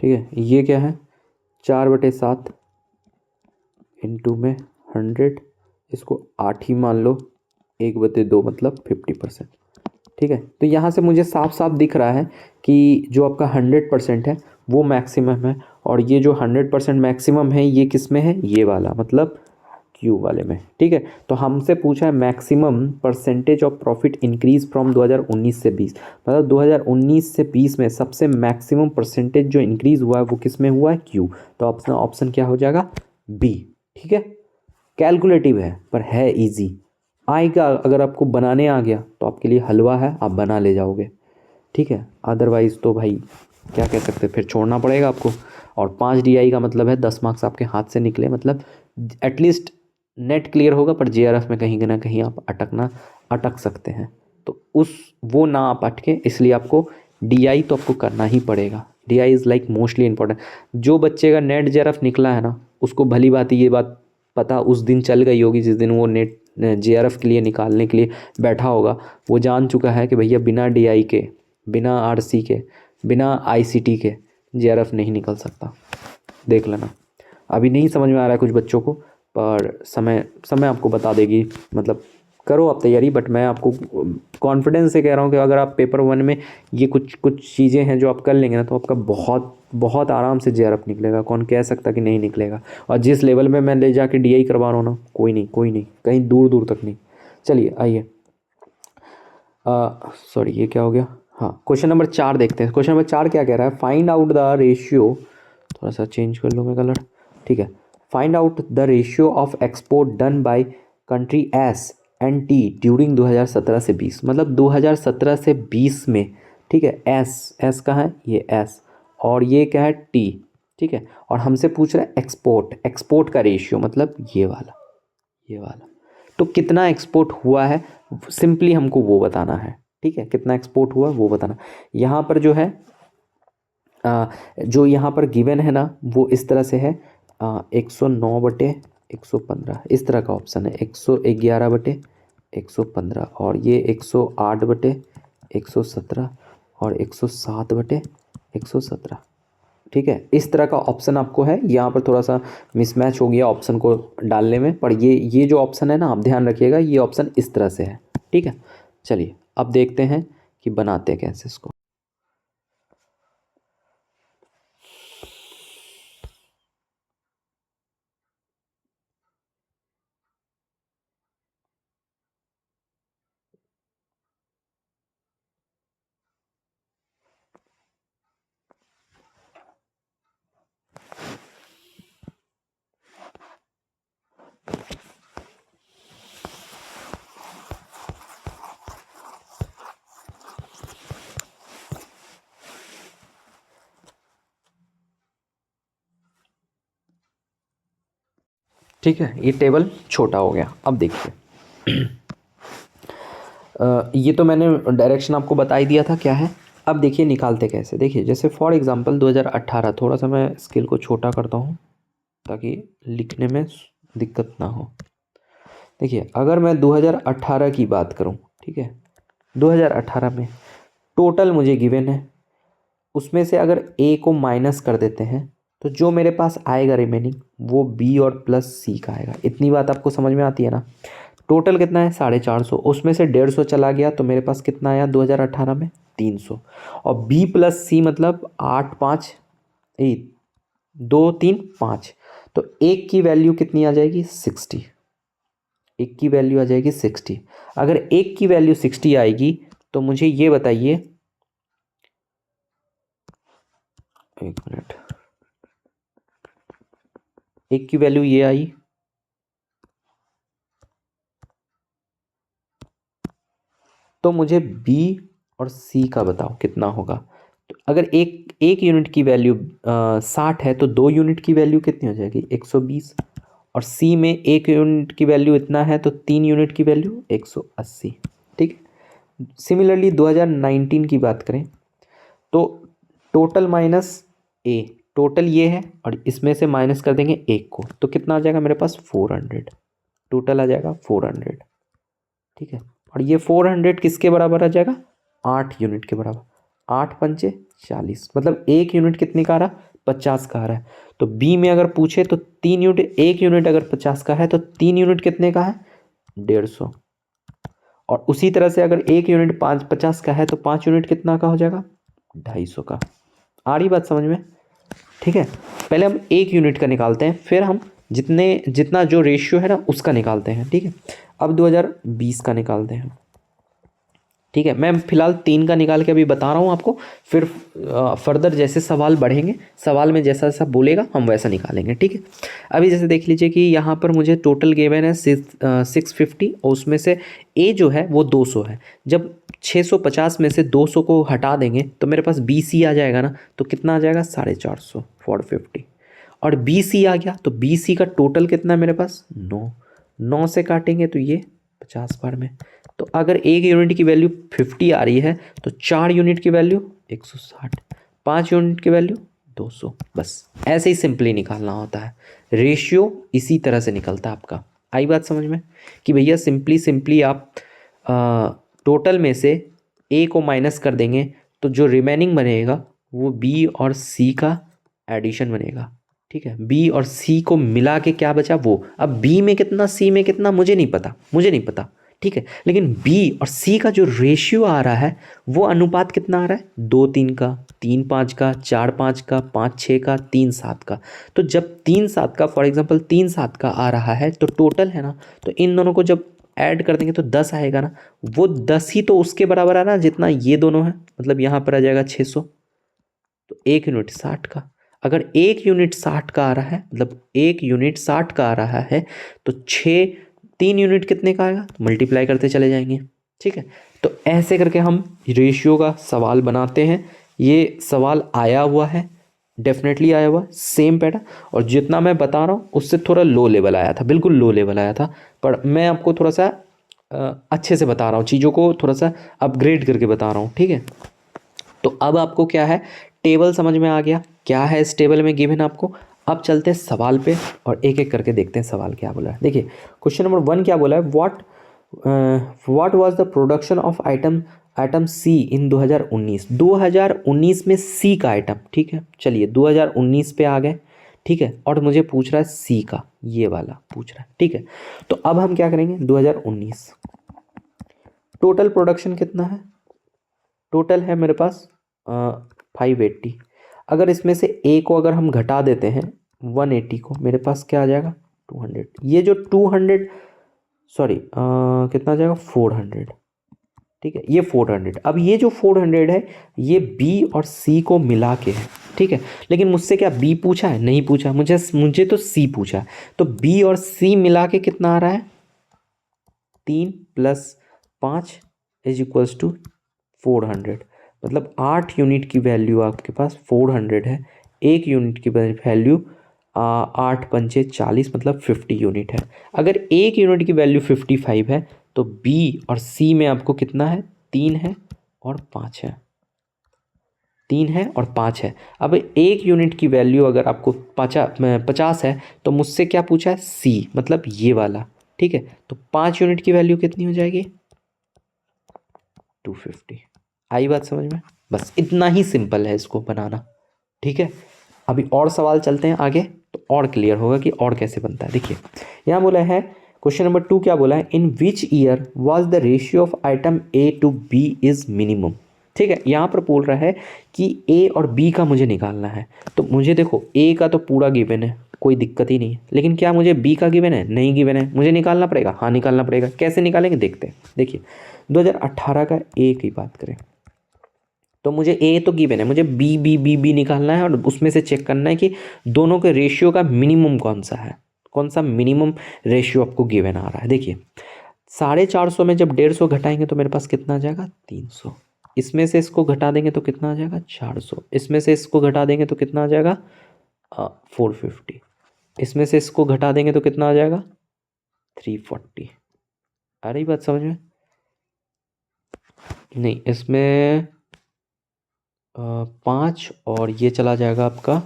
ठीक है, ये क्या है, 4/7 इनटू में 100, इसको 8 ही मान लो, 1/2 मतलब 50%। ठीक है, तो यहाँ से मुझे साफ साफ दिख रहा है कि जो आपका 100% है वो मैक्सिमम है, और ये जो 100% मैक्सिमम है ये किस में है? ये वाला, मतलब क्यू वाले में। ठीक है, तो हमसे पूछा है maximum percentage of profit increase from 2019 से 20, मतलब 2019 से 20 में सबसे मैक्सिमम परसेंटेज जो इंक्रीज हुआ है वो किस में हुआ है? क्यू। तो ऑप्शन ऑप्शन क्या हो जाएगा? बी। ठीक है, कैलकुलेटिव है पर है इजी, आएगा। अगर आपको बनाने आ गया तो आपके लिए हलवा है, आप बना ले जाओगे। ठीक है, अदरवाइज़ तो भाई क्या कह सकते, फिर छोड़ना पड़ेगा आपको। और 5 DI का मतलब है 10 मार्क्स आपके हाथ से निकले, मतलब एटलीस्ट नेट क्लियर होगा, पर JRF में कहीं ना कहीं आप अटक सकते हैं। तो उस वो ना आप अटके, इसलिए आपको DI तो आपको करना ही पड़ेगा। DI is like mostly important. जो बच्चे का नेट JRF निकला है ना, उसको भली बात ये बात पता उस दिन चल गई होगी जिस दिन वो नेट JRF के लिए निकालने के लिए बैठा होगा। वो जान चुका है कि भैया बिना DI के, बिना RC के, बिना ICT के JRF नहीं निकल सकता। देख लेना, अभी नहीं समझ में आ रहा है कुछ बच्चों को, पर समय समय आपको बता देगी। मतलब करो आप तैयारी, बट मैं आपको कॉन्फिडेंस से कह रहा हूँ कि अगर आप पेपर 1 में ये कुछ कुछ चीज़ें हैं जो आप कर लेंगे ना, तो आपका बहुत बहुत आराम से JRF निकलेगा। कौन कह सकता कि नहीं निकलेगा। और जिस लेवल में मैं ले जाके DI करवा रहा हूँ ना, कोई नहीं, कहीं दूर दूर तक नहीं। चलिए आइए, सॉरी ये क्या हो गया। हाँ, क्वेश्चन नंबर 4 देखते हैं। क्वेश्चन नंबर 4 क्या कह रहा है? फाइंड आउट द रेशियो, थोड़ा सा चेंज कर लो मैं कलर। ठीक है, find out the ratio of export done by country S and T during 2017 से 20, मतलब 2017 से 20 में। ठीक है, एस कहाँ है? ये एस, और ये क्या है? टी। ठीक है, और हमसे पूछ रहा है एक्सपोर्ट का रेशियो, मतलब ये वाला। तो कितना एक्सपोर्ट हुआ है, सिंपली हमको वो बताना है। ठीक है, कितना एक्सपोर्ट हुआ वो बताना। यहाँ पर जो है जो यहाँ पर गिवन है ना, वो इस तरह से है, 109/115, इस तरह का ऑप्शन है। 111/115, और ये 108/117 और 107/117। ठीक है, इस तरह का ऑप्शन आपको है। यहाँ पर थोड़ा सा मिसमैच हो गया ऑप्शन को डालने में, पर ये जो ऑप्शन है ना, आप ध्यान रखिएगा, ये ऑप्शन इस तरह से है। ठीक है, चलिए अब देखते हैं कि बनाते हैं कैसे इसको। ठीक है, ये टेबल छोटा हो गया। अब देखिए ये तो मैंने डायरेक्शन आपको बता ही दिया था क्या है। अब देखिए निकालते कैसे। देखिए जैसे फॉर एग्जांपल 2018, थोड़ा सा मैं स्केल को छोटा करता हूँ ताकि लिखने में दिक्कत ना हो। देखिए अगर मैं 2018 की बात करूँ, ठीक है, 2018 में टोटल मुझे गिवन है, उसमें से अगर ए को माइनस कर देते हैं तो जो मेरे पास आएगा रिमेनिंग वो बी और प्लस सी का आएगा। इतनी बात आपको समझ में आती है ना। टोटल कितना है 450, उसमें से 150 चला गया तो मेरे पास कितना आया 2018 में 300। और बी प्लस सी मतलब 8 5 2 3 5, तो एक की वैल्यू कितनी आ जाएगी 60। एक की वैल्यू आ जाएगी 60। अगर एक की वैल्यू 60 आएगी तो मुझे ये बताइए, एक मिनट, एक की वैल्यू ये आई तो मुझे बी और सी का बताओ कितना होगा। तो अगर एक एक यूनिट की वैल्यू 60 है तो 2 यूनिट की वैल्यू कितनी हो जाएगी 120। और सी में एक यूनिट की वैल्यू इतना है तो 3 यूनिट की वैल्यू 180। ठीक है। सिमिलरली 2019 की बात करें तो टोटल माइनस ए, टोटल ये है और इसमें से माइनस कर देंगे एक को तो कितना आ जाएगा मेरे पास 400। टोटल आ जाएगा 400। ठीक है। और ये 400 किसके बराबर आ जाएगा 8 यूनिट के बराबर। 8 पंचे 40, मतलब एक यूनिट कितने का आ रहा 50 का आ रहा है। तो बी में अगर पूछे तो 3 यूनिट, एक यूनिट अगर 50 का है तो 3 यूनिट कितने का है 150। और उसी तरह से अगर एक यूनिट 50 का है तो 5 यूनिट कितना का हो जाएगा 250 का। आ रही बात समझ में। ठीक है। पहले हम एक यूनिट का निकालते हैं, फिर हम जितना जो रेशियो है ना उसका निकालते हैं। ठीक है। अब 2020 का निकालते हैं। ठीक है, मैं फिलहाल 3 का निकाल के अभी बता रहा हूँ आपको, फिर फर्दर जैसे सवाल बढ़ेंगे, सवाल में जैसा जैसा बोलेगा हम वैसा निकालेंगे। ठीक है। अभी जैसे देख लीजिए कि यहाँ पर मुझे टोटल गिवन है 650 और उसमें से ए जो है वो 200 है। जब 650 में से 200 को हटा देंगे तो मेरे पास बी सी आ जाएगा ना, तो कितना आ जाएगा 450 450। और बी सी आ गया तो बी सी का टोटल कितना है मेरे पास 9। 9 से काटेंगे तो ये 50 बार में। तो अगर एक यूनिट की वैल्यू 50 आ रही है तो 4 यूनिट की वैल्यू 160, 5 यूनिट की वैल्यू 200। बस ऐसे ही सिंपली निकालना होता है। रेशियो इसी तरह से निकलता है आपका। आई बात समझ में कि भैया सिंपली सिंपली आप टोटल में से ए को माइनस कर देंगे तो जो रिमेनिंग बनेगा वो बी और सी का एडिशन बनेगा। ठीक है। बी और सी को मिला के क्या बचा वो, अब बी में कितना सी में कितना मुझे नहीं पता, मुझे नहीं पता। ठीक है। लेकिन बी और सी का जो रेशियो आ रहा है वो अनुपात कितना आ रहा है 2 3 का, 3 5 का, 4 5 का, 5 6 का, 3 7 का। तो जब 3 7 का फॉर एग्जांपल 3 7 का आ रहा है तो टोटल है ना, तो इन दोनों को जब ऐड कर देंगे तो 10 आएगा ना। वो 10 ही तो उसके बराबर आ रहा है जितना ये दोनों है, मतलब यहाँ पर आ जाएगा 600। तो एक यूनिट 60 का, अगर एक यूनिट 60 का आ रहा है, मतलब एक यूनिट 60 का आ रहा है तो 3 यूनिट कितने का आएगा, मल्टीप्लाई करते चले जाएंगे। ठीक है। तो ऐसे करके हम रेशियो का सवाल बनाते हैं। ये सवाल आया हुआ है, डेफिनेटली आया हुआ सेम पैटर्न। और जितना मैं बता रहा हूँ उससे थोड़ा लो लेवल आया था, बिल्कुल लो लेवल आया था, पर मैं आपको थोड़ा सा अच्छे से बता रहा हूँ, चीज़ों को थोड़ा सा अपग्रेड करके बता रहा हूँ। ठीक है। तो अब आपको क्या है, टेबल समझ में आ गया क्या है इस टेबल में गिवन आपको। अब चलते हैं सवाल पे और एक एक करके देखते हैं सवाल क्या बोला है। देखिए क्वेश्चन नंबर 1 क्या बोला है, what was the production of item C in 2019। 2019 में सी का आइटम। ठीक है, चलिए 2019 पे आ गए। ठीक है। और मुझे पूछ रहा है सी का, ये वाला पूछ रहा है। ठीक है। तो अब हम क्या करेंगे 2019 टोटल प्रोडक्शन कितना है, टोटल है मेरे पास 580। अगर इसमें से ए को अगर हम घटा देते हैं 180 को, मेरे पास क्या आ जाएगा 200। ये जो 200 सॉरी कितना आ जाएगा 400। ठीक है, ये 400। अब ये जो 400 है ये बी और सी को मिला के है। ठीक है। लेकिन मुझसे क्या बी पूछा है, नहीं पूछा, मुझे तो सी पूछा है। तो बी और सी मिला के कितना आ रहा है 3 + 5 = 400। मतलब 8 यूनिट की वैल्यू आपके पास 400 है, एक यूनिट की वैल्यू 8 पंचे 40 मतलब 50 यूनिट है। अगर एक यूनिट की वैल्यू 55 है तो बी और सी में आपको कितना है, 3 है और 5 है, 3 है और 5 है। अब एक यूनिट की वैल्यू अगर आपको 50 है तो मुझसे क्या पूछा है, सी मतलब ये वाला, ठीक है। तो 5 यूनिट की वैल्यू कितनी हो जाएगी, 250। आई बात समझ में? बस इतना ही सिंपल है इसको बनाना, ठीक है। अभी और सवाल चलते हैं आगे तो और क्लियर होगा कि और कैसे बनता है। देखिए यहाँ बोला है क्वेश्चन नंबर 2 क्या बोला है, in which year was the ratio of item A to B is minimum. ठीक है, यहाँ पर बोल रहा है कि ए और बी का मुझे निकालना है। तो मुझे देखो ए का तो पूरा गिवन है, कोई दिक्कत ही नहीं है, लेकिन क्या मुझे बी का गिवन है, नहीं गिवन है, मुझे निकालना पड़ेगा, हाँ निकालना पड़ेगा। कैसे निकालेंगे देखते हैं। देखिए 2018 का ए की बात करें तो मुझे ए तो गिवन है, मुझे बी बी बी बी निकालना है और उसमें से चेक करना है कि दोनों के रेशियो का मिनिमम कौन सा है, कौन सा मिनिमम रेशियो आपको गिवन आ रहा है। देखिए 450 में जब 150 घटाएंगे तो मेरे पास कितना आ जाएगा, 300। इसमें से इसको घटा देंगे तो कितना आ जाएगा, 400। इसमें से इसको घटा देंगे तो कितना आ जाएगा, 450। इसमें से इसको घटा देंगे तो कितना आ जाएगा, 340। आ रही बात समझ में? नहीं, इसमें 5 और ये चला जाएगा आपका,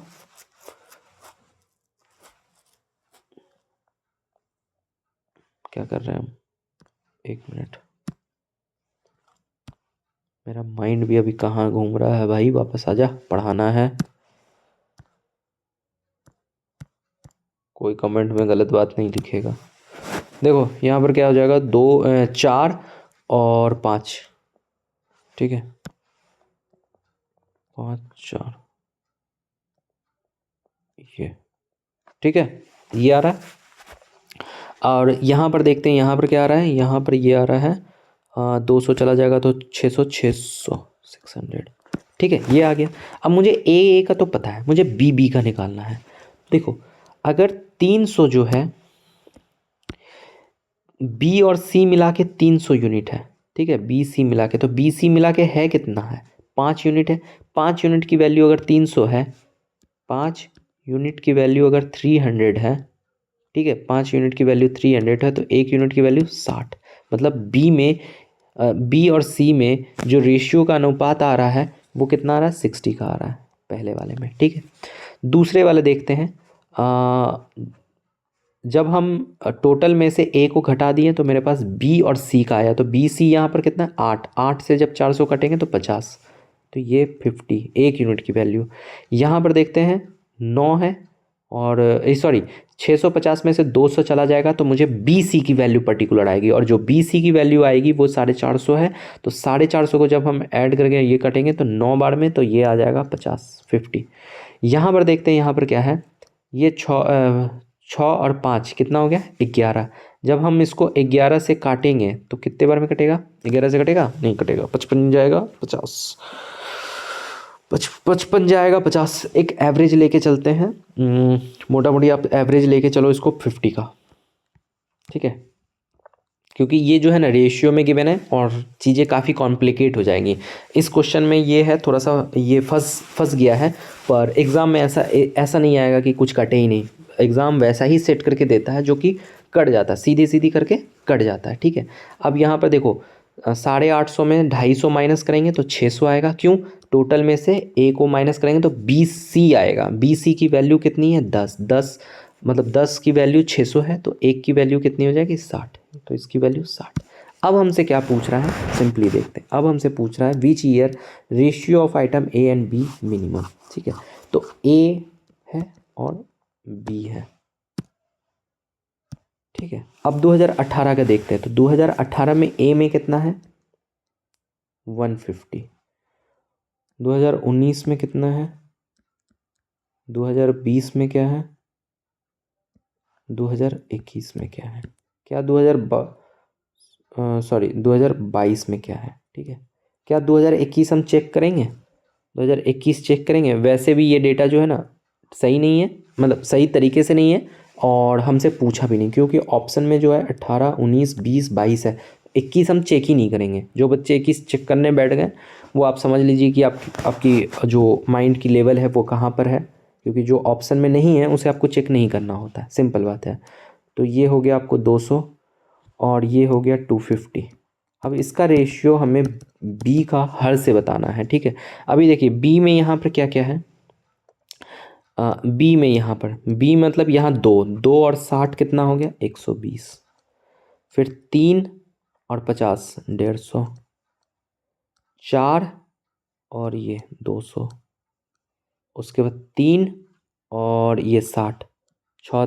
क्या कर रहे हैं हम, 1 मिनट, मेरा माइंड भी अभी कहाँ घूम रहा है भाई, वापस आजा, पढ़ाना है। कोई कमेंट में गलत बात नहीं लिखेगा। देखो यहाँ पर क्या हो जाएगा, 4 और 5, ठीक है, 5 4 ये, ठीक है, ये आ रहा है। और यहाँ पर देखते हैं, यहाँ पर क्या आ रहा है, यहाँ पर ये आ रहा है 200 चला जाएगा तो 600 600 ठीक है, ये आ गया। अब मुझे ए का तो पता है, मुझे बी का निकालना है। देखो अगर 300 जो है, बी और सी मिला के 300 यूनिट है, ठीक है, बी सी मिला के, तो बी सी मिला के है कितना है, 5 यूनिट है। 5 यूनिट की वैल्यू अगर 300 है, 5 यूनिट की वैल्यू अगर 300 है, ठीक है, 5 यूनिट की वैल्यू 300 है तो 1 यूनिट की वैल्यू 60। मतलब बी में बी और सी में जो रेशियो का अनुपात आ रहा है वो कितना आ रहा है, 60 का आ रहा है पहले वाले में, ठीक है। दूसरे वाले देखते हैं, जब हम टोटल में से ए को घटा दिए तो मेरे पास बी और सी का आया, तो बी सी यहाँ पर कितना, 8, 8 से जब 400 कटेंगे तो 50, तो ये 50, 1 यूनिट की वैल्यू। यहाँ पर देखते हैं 9 है और सॉरी 650 में से 200 चला जाएगा तो मुझे बी सी की वैल्यू पर्टिकुलर आएगी, और जो बी सी की वैल्यू आएगी वो 450 है। तो 450 को जब हम ऐड करके ये कटेंगे तो 9 बार में, तो ये आ जाएगा 50। यहाँ पर देखते हैं, यहाँ पर क्या है, ये 6 और 5 कितना हो गया, 11। जब हम इसको 11 से काटेंगे तो कितने बार में कटेगा, 11 से कटेगा, नहीं कटेगा, 55 जाएगा, 50, 55 जाएगा, 50। एक एवरेज लेके चलते हैं, मोटा मोटी आप एवरेज लेके चलो इसको 50 का, ठीक है, क्योंकि ये जो है ना रेशियो में गिवन है और चीज़ें काफ़ी कॉम्प्लिकेट हो जाएंगी। इस क्वेश्चन में ये है थोड़ा सा, ये फंस गया है, पर एग्ज़ाम में ऐसा नहीं आएगा कि कुछ कटे ही नहीं। एग्ज़ाम वैसा ही सेट करके देता है जो कि कट जाता है, सीधी सीधी करके कट जाता है, ठीक है। अब यहाँ पर देखो 850 में 250 माइनस करेंगे तो 600 आएगा, क्यों, टोटल में से ए को माइनस करेंगे तो बी सी आएगा। बी सी की वैल्यू कितनी है, 10 मतलब 10 की वैल्यू 600 है तो एक की वैल्यू कितनी हो जाएगी, 60, तो इसकी वैल्यू 60। अब हमसे क्या पूछ रहा है, सिंपली देखते हैं। अब हमसे पूछ रहा है which year ratio of item A and B minimum, ठीक है। तो ए है और बी है, ठीक है। अब 2018 का देखते हैं, तो 2018 में ए में कितना है, 150। 2019 में कितना है, 2020 में क्या है, 2021 में क्या है, क्या 2022 में क्या है, ठीक है। क्या 2021 हम चेक करेंगे, 2021 चेक करेंगे। वैसे भी ये डेटा जो है ना सही नहीं है, मतलब सही तरीके से नहीं है, और हमसे पूछा भी नहीं, क्योंकि ऑप्शन में जो है 18, 19, 20, 22 है। 21 हम चेक ही नहीं करेंगे। जो बच्चे 21 चेक करने बैठ गए वो आप समझ लीजिए कि आपकी जो माइंड की लेवल है वो कहाँ पर है, क्योंकि जो ऑप्शन में नहीं है उसे आपको चेक नहीं करना होता है, सिंपल बात है। तो ये हो गया आपको 200 और ये हो गया 250। अब इसका रेशियो हमें बी का हर से बताना है, ठीक है। अभी देखिए बी में यहाँ पर क्या क्या है, बी में यहाँ पर बी मतलब यहाँ 2 और 60 कितना हो गया 120, फिर 3 और 50 150, 4 और ये 200, उसके बाद 3 और ये 60, 6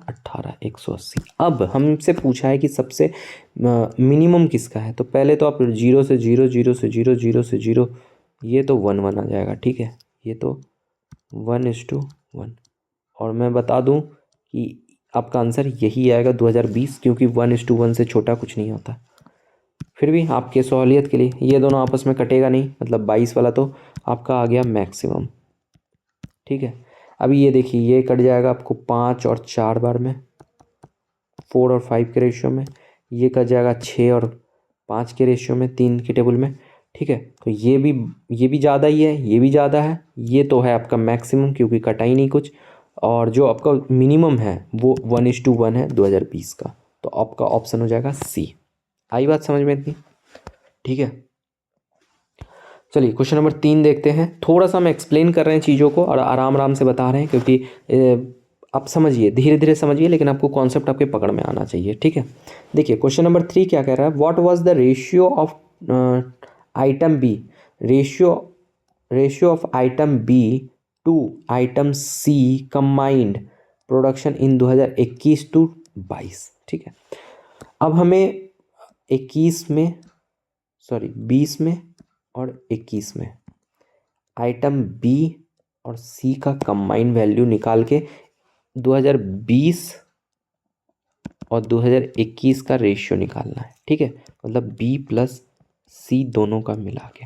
18 180। अब हमसे पूछा है कि सबसे मिनिमम किसका है, तो पहले तो आप 0 से 0, 0 से 0, 0 से 0, ये तो 1 1 आ जाएगा, ठीक है। ये तो 1:1। और मैं बता दूं कि आपका आंसर यही आएगा 2020, क्योंकि 1:1 से छोटा कुछ नहीं होता। फिर भी आपके सहूलियत के लिए ये दोनों आपस में कटेगा नहीं, मतलब 22 वाला तो आपका आ गया मैक्सिमम, ठीक है। अभी ये देखिए ये कट जाएगा आपको 5 और 4 बार में, 4 और 5 के रेशियो में, ये कट जाएगा 6 और 5 के रेशियो में, 3 के टेबल में, ठीक है। तो ये भी ज़्यादा ही है, ये भी ज़्यादा है, ये तो है आपका मैक्सिमम क्योंकि कटा ही नहीं कुछ। और जो आपका मिनिमम है वो 1:1 है 2020 का, तो आपका ऑप्शन हो जाएगा सी। आई बात समझ में इतनी, ठीक है। चलिए क्वेश्चन नंबर 3 देखते हैं। थोड़ा सा हम एक्सप्लेन कर रहे हैं चीज़ों को और आराम आराम से बता रहे हैं, क्योंकि आप समझिए, धीरे धीरे समझिए, लेकिन आपको कॉन्सेप्ट आपके पकड़ में आना चाहिए, ठीक है। देखिए क्वेश्चन नंबर 3 क्या कह रहा है, what was the ratio of item B, ratio of item B to item C combined production in 2021 to 22, ठीक है। अब हमें 20 में और 21 में आइटम बी और सी का कंबाइन वैल्यू निकाल के 2020 और 2021 का रेशियो निकालना है, ठीक है। मतलब बी प्लस सी दोनों का मिला के,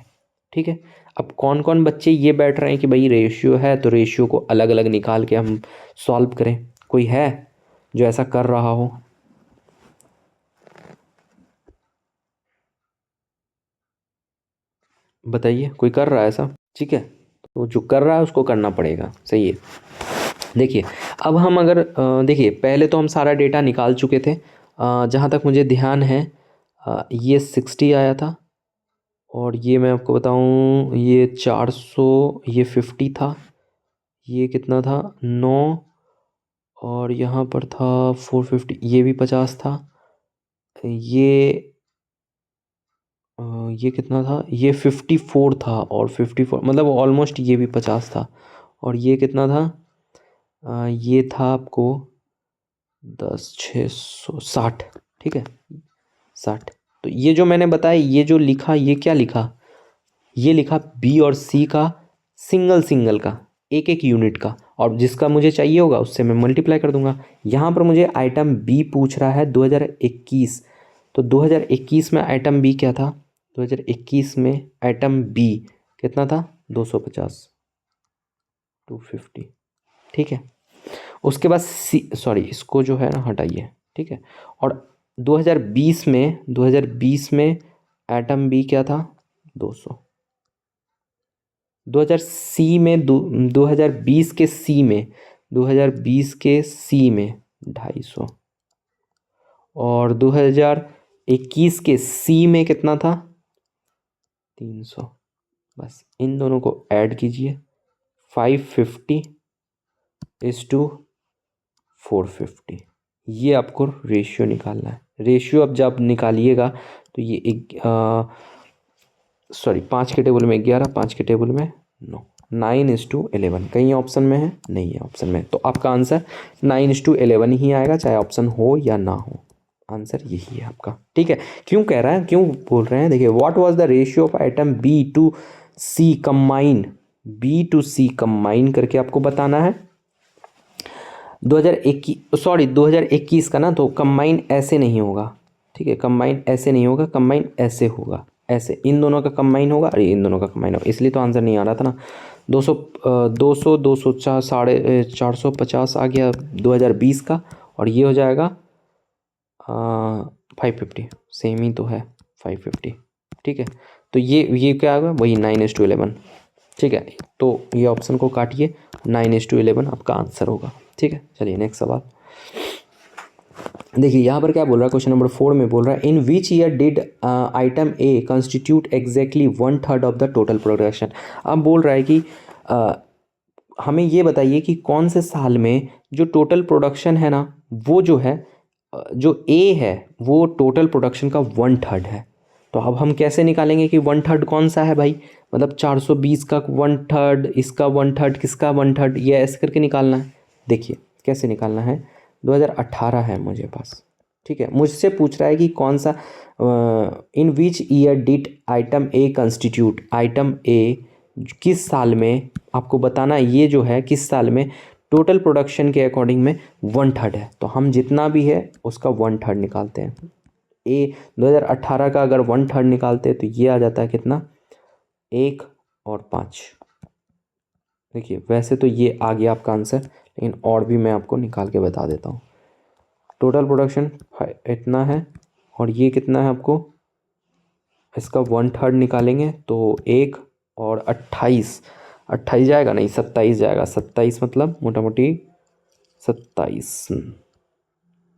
ठीक है। अब कौन कौन बच्चे ये बैठ रहे हैं कि भाई रेशियो है तो रेशियो को अलग अलग निकाल के हम सॉल्व करें, कोई है जो ऐसा कर रहा हो? बताइए, कोई कर रहा है ऐसा? ठीक है, तो जो कर रहा है उसको करना पड़ेगा, सही है। देखिए अब हम अगर देखिए पहले तो हम सारा डेटा निकाल चुके थे, जहाँ तक मुझे ध्यान है ये 60 आया था, और ये मैं आपको बताऊँ ये 400, ये 50 था, ये कितना था 9, और यहाँ पर था 450, ये भी 50 था, ये ये कितना था, ये 54 था, और 54 मतलब ऑलमोस्ट ये भी 50 था, और ये कितना था ये था आपको 10 660, ठीक है 60। तो ये जो मैंने बताया, ये जो लिखा, ये क्या लिखा, ये लिखा बी और सी का सिंगल सिंगल का एक एक यूनिट का, और जिसका मुझे चाहिए होगा उससे मैं मल्टीप्लाई कर दूंगा। यहाँ पर मुझे आइटम बी पूछ रहा है 2021, तो 2021 में आइटम बी क्या था, 2021 में आइटम बी कितना था 250, 250, ठीक है। उसके बाद सी, सॉरी इसको जो है ना हटाइए, ठीक है। और 2020 में एटम बी क्या था 200, 2020 के सी में 250 और 2021 के सी में कितना था 300। बस इन दोनों को ऐड कीजिए, 550:450, ये आपको रेशियो निकालना है। रेशियो अब जब निकालिएगा तो ये एक सॉरी 5 के टेबल में 11, 5 के टेबल में 9, 9:11। कहीं ऑप्शन में है? नहीं है ऑप्शन में, तो आपका आंसर 9:11 ही आएगा, चाहे ऑप्शन हो या ना हो, आंसर यही है आपका, ठीक है। क्यों कह रहा है, क्यों बोल रहे हैं, देखिए what was the ratio of item B to C combine, B to C combine करके आपको बताना है 2021 का ना, तो कंबाइन ऐसे नहीं होगा, ठीक है। कंबाइन ऐसे नहीं होगा, कंबाइन ऐसे होगा, ऐसे इन दोनों का कंबाइन होगा, अरे इन दोनों का कंबाइन होगा, इसलिए तो आंसर नहीं आ रहा था ना। 200 450 आ गया 2020 का, और ये हो जाएगा 550, सेम ही तो है 550, ठीक है। तो ये क्या होगा, वही 9:11, ठीक है, तो ये ऑप्शन को काटिए, 9:11 आपका आंसर होगा। ठीक है, चलिए नेक्स्ट सवाल देखिए। यहाँ पर क्या बोल रहा है, क्वेश्चन नंबर 4 में बोल रहा है, in which year did item A constitute exactly 1/3 of the total production. अब बोल रहा है कि हमें ये बताइए कि कौन से साल में जो टोटल प्रोडक्शन है ना, वो जो है जो ए है वो टोटल प्रोडक्शन का 1/3 है। तो अब हम कैसे निकालेंगे कि 1/3 कौन सा है भाई, मतलब 420 का 1/3, इसका 1/3, किसका 1/3, ये ऐसे करके निकालना है। देखिए कैसे निकालना है, 2018 है मुझे पास। ठीक है, मुझसे पूछ रहा है कि कौन सा in which year did item A constitute, item A किस साल में, आपको बताना ये जो है किस साल में टोटल प्रोडक्शन के अकॉर्डिंग में 1/3 है। तो हम जितना भी है उसका 1/3 निकालते हैं। ए 2018 का अगर 1/3 निकालते हैं तो ये आ जाता है कितना, 1 और 5। देखिए वैसे तो ये आ गया आपका आंसर, लेकिन और भी मैं आपको निकाल के बता देता हूँ। टोटल प्रोडक्शन इतना है और ये कितना है, आपको इसका 1/3 निकालेंगे तो 1 और 28, 28 जाएगा नहीं 27 जाएगा। 27 मतलब मोटा मोटी 27,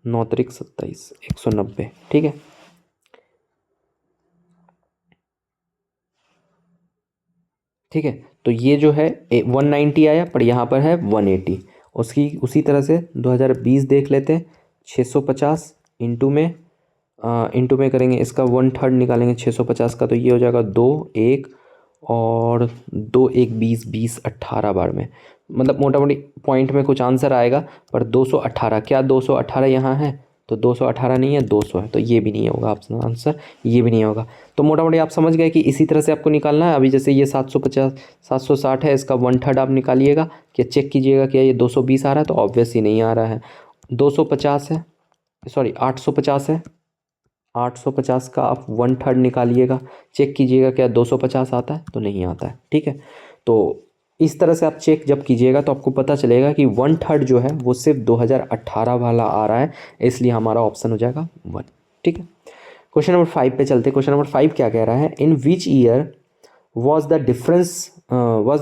9 तरीक 27, 190। ठीक है, ठीक है, तो ये जो है 190 आया, पर यहाँ पर है 180। उसकी उसी तरह से 2020 देख लेते हैं, 650 इंटू में करेंगे, इसका 1/3 निकालेंगे 650 का, तो ये हो जाएगा 2 1 और 2 1 20, 20 18 बार में, मतलब मोटा मोटी पॉइंट में कुछ आंसर आएगा, पर 218, क्या 218 यहाँ है, तो 218 नहीं है, 200 है, तो ये भी नहीं होगा आपका आंसर, ये भी नहीं होगा। तो मोटा मोटी आप समझ गए कि इसी तरह से आपको निकालना है। अभी जैसे ये 750 760 है, इसका 1/3 आप निकालिएगा, क्या चेक कीजिएगा क्या ये 220 आ रहा है, तो ऑब्वियसली नहीं आ रहा है। 250 है, सॉरी 850 है, 850 का आप 1/3 निकालिएगा, चेक कीजिएगा क्या 250 आता है, तो नहीं आता है। ठीक है, तो इस तरह से आप चेक जब कीजिएगा तो आपको पता चलेगा कि 1/3 जो है वो सिर्फ 2018 वाला आ रहा है, इसलिए हमारा ऑप्शन हो जाएगा 1। ठीक है, क्वेश्चन नंबर 5 पे चलते हैं। क्वेश्चन नंबर 5 क्या कह रहा है, in which year was the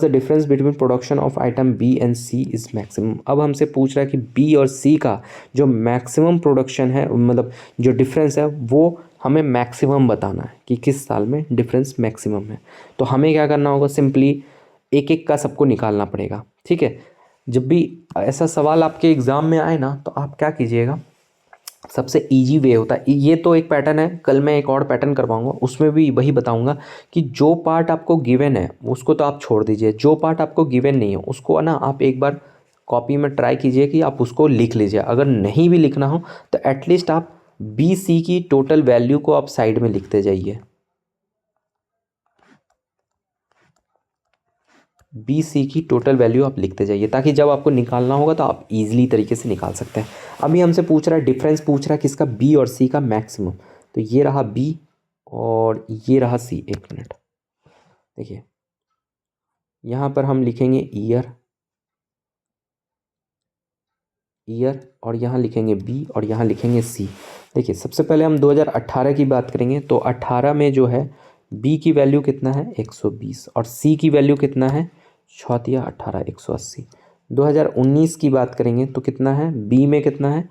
difference between production of item B and C is maximum। अब हमसे पूछ रहा है कि B और C का जो मैक्सिमम प्रोडक्शन है, मतलब जो डिफरेंस है, वो हमें मैक्सिमम बताना है कि किस साल में डिफरेंस मैक्सिमम है। तो हमें क्या करना होगा, सिंपली एक एक का सबको निकालना पड़ेगा। ठीक है, जब भी ऐसा सवाल आपके एग्ज़ाम में आए ना, तो आप क्या कीजिएगा, सबसे इजी वे होता है, ये तो एक पैटर्न है, कल मैं एक और पैटर्न करवाऊंगा, उसमें भी वही बताऊंगा कि जो पार्ट आपको गिवन है उसको तो आप छोड़ दीजिए, जो पार्ट आपको गिवन नहीं है उसको ना आप एक बार कॉपी में ट्राई कीजिए कि आप उसको लिख लीजिए। अगर नहीं भी लिखना हो तो एटलीस्ट आप बी सी की टोटल वैल्यू को आप साइड में लिखते जाइए, बी सी की टोटल वैल्यू आप लिखते जाइए, ताकि जब आपको निकालना होगा तो आप इजीली तरीके से निकाल सकते हैं। अभी हमसे पूछ रहा है डिफरेंस, पूछ रहा है किसका, बी और सी का मैक्सिमम। तो ये रहा बी और ये रहा सी। एक मिनट देखिए, यहाँ पर हम लिखेंगे ईयर, ईयर, और यहाँ लिखेंगे बी और यहाँ लिखेंगे सी। देखिए सबसे पहले हम 2018 की बात करेंगे, तो 18 में जो है बी की वैल्यू कितना है 120 और सी की वैल्यू कितना है 18 180। 2019 की बात करेंगे तो कितना है, बी में कितना है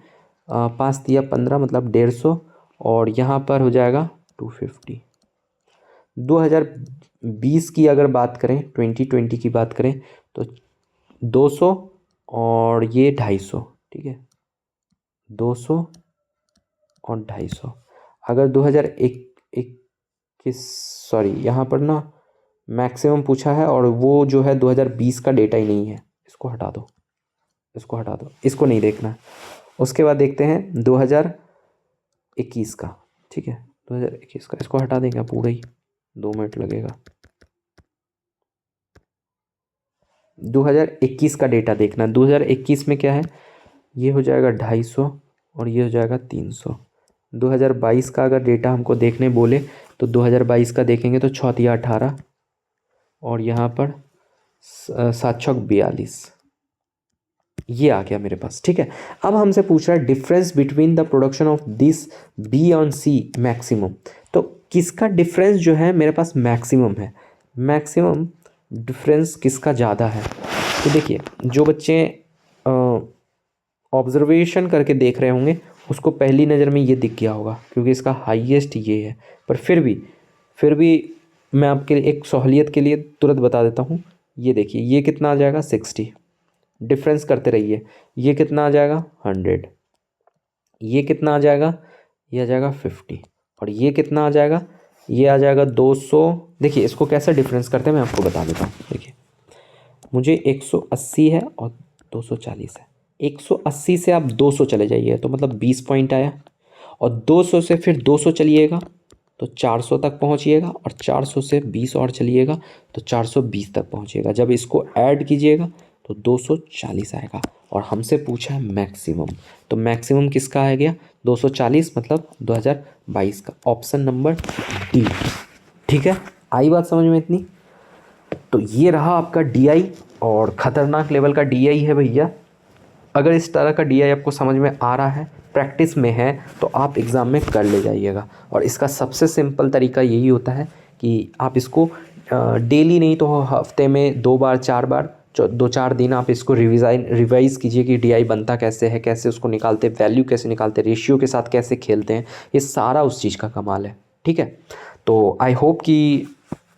5 × 15 मतलब 150, और यहाँ पर हो जाएगा 250। 2020 की अगर बात करें, 2020 की बात करें तो 200 और ये 250। ठीक है, 200 और 250। अगर 2021, सॉरी यहाँ पर ना मैक्सिमम पूछा है और वो जो है 2020 का डेटा ही नहीं है, इसको हटा दो, इसको हटा दो, इसको नहीं देखना है। उसके बाद देखते हैं 2021 का। ठीक है, 2021 का इसको हटा देंगे पूरा ही, 2 मिनट लगेगा। 2021 का डेटा देखना, 2021 में क्या है, ये हो जाएगा 250 और ये हो जाएगा 300। 2022 का अगर डेटा हमको देखने बोले तो 2022 का देखेंगे तो 6 × 18 और यहाँ पर 7 × 42, ये आ गया मेरे पास। ठीक है, अब हमसे पूछ रहा है difference between the production of this B on C maximum. तो किसका डिफरेंस जो है मेरे पास मैक्सिमम है, मैक्सिमम डिफरेंस किसका ज़्यादा है। तो देखिए जो बच्चे ऑब्जर्वेशन करके देख रहे होंगे उसको पहली नज़र में ये दिख गया होगा क्योंकि इसका हाईएस्ट ये है। पर फिर भी मैं आपके लिए एक सहूलियत के लिए तुरंत बता देता हूँ। ये देखिए ये कितना आ जाएगा 60, डिफरेंस करते रहिए। ये कितना आ जाएगा 100, ये कितना आ जाएगा, ये आ जाएगा 50, और ये कितना आ जाएगा, ये आ जाएगा 200। देखिए इसको कैसे डिफरेंस करते हैं मैं आपको बता देता हूँ। देखिए मुझे 180 है और 240 है। 180 से आप 200 चले जाइए तो मतलब 20 पॉइंट आया, और 200 से फिर 200 चलिएगा तो 400 तक पहुंचिएगा, और 400 से 20 और चलिएगा तो 420 तक पहुंचिएगा। जब इसको ऐड कीजिएगा तो 240 आएगा, और हमसे पूछा है मैक्सिमम, तो मैक्सिमम किसका आ गया 240, मतलब 2022 का, ऑप्शन नंबर डी। ठीक है, आई बात समझ में इतनी। तो ये रहा आपका डीआई, और ख़तरनाक लेवल का डीआई है भैया। अगर इस तरह का डीआई आपको समझ में आ रहा है, प्रैक्टिस में है, तो आप एग्ज़ाम में कर ले जाइएगा। और इसका सबसे सिंपल तरीका यही होता है कि आप इसको डेली नहीं तो हफ्ते में 2 बार 4 बार 2-4 दिन आप इसको रिवाइज़ कीजिए कि डीआई बनता कैसे है, कैसे उसको निकालते, वैल्यू कैसे निकालते, रेशियो के साथ कैसे खेलते हैं। ये सारा उस चीज़ का कमाल है। ठीक है, तो आई होप कि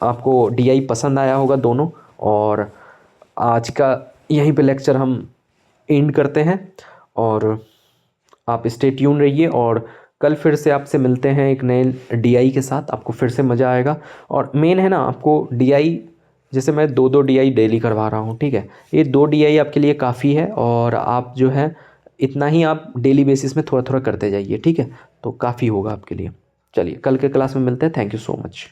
आपको डीआई पसंद आया होगा दोनों। और आज का यहीं पे लेक्चर हम एंड करते हैं, और आप स्टे ट्यून रहिए, और कल फिर से आपसे मिलते हैं एक नए डीआई के साथ। आपको फिर से मज़ा आएगा। और मेन है ना, आपको डीआई, जैसे मैं 2-2 डीआई डेली करवा रहा हूँ, ठीक है, ये 2 डीआई आपके लिए काफ़ी है, और आप जो है इतना ही आप डेली बेसिस में थोड़ा थोड़ा करते जाइए। ठीक है, तो काफ़ी होगा आपके लिए। चलिए कल के क्लास में मिलते हैं। Thank you so much.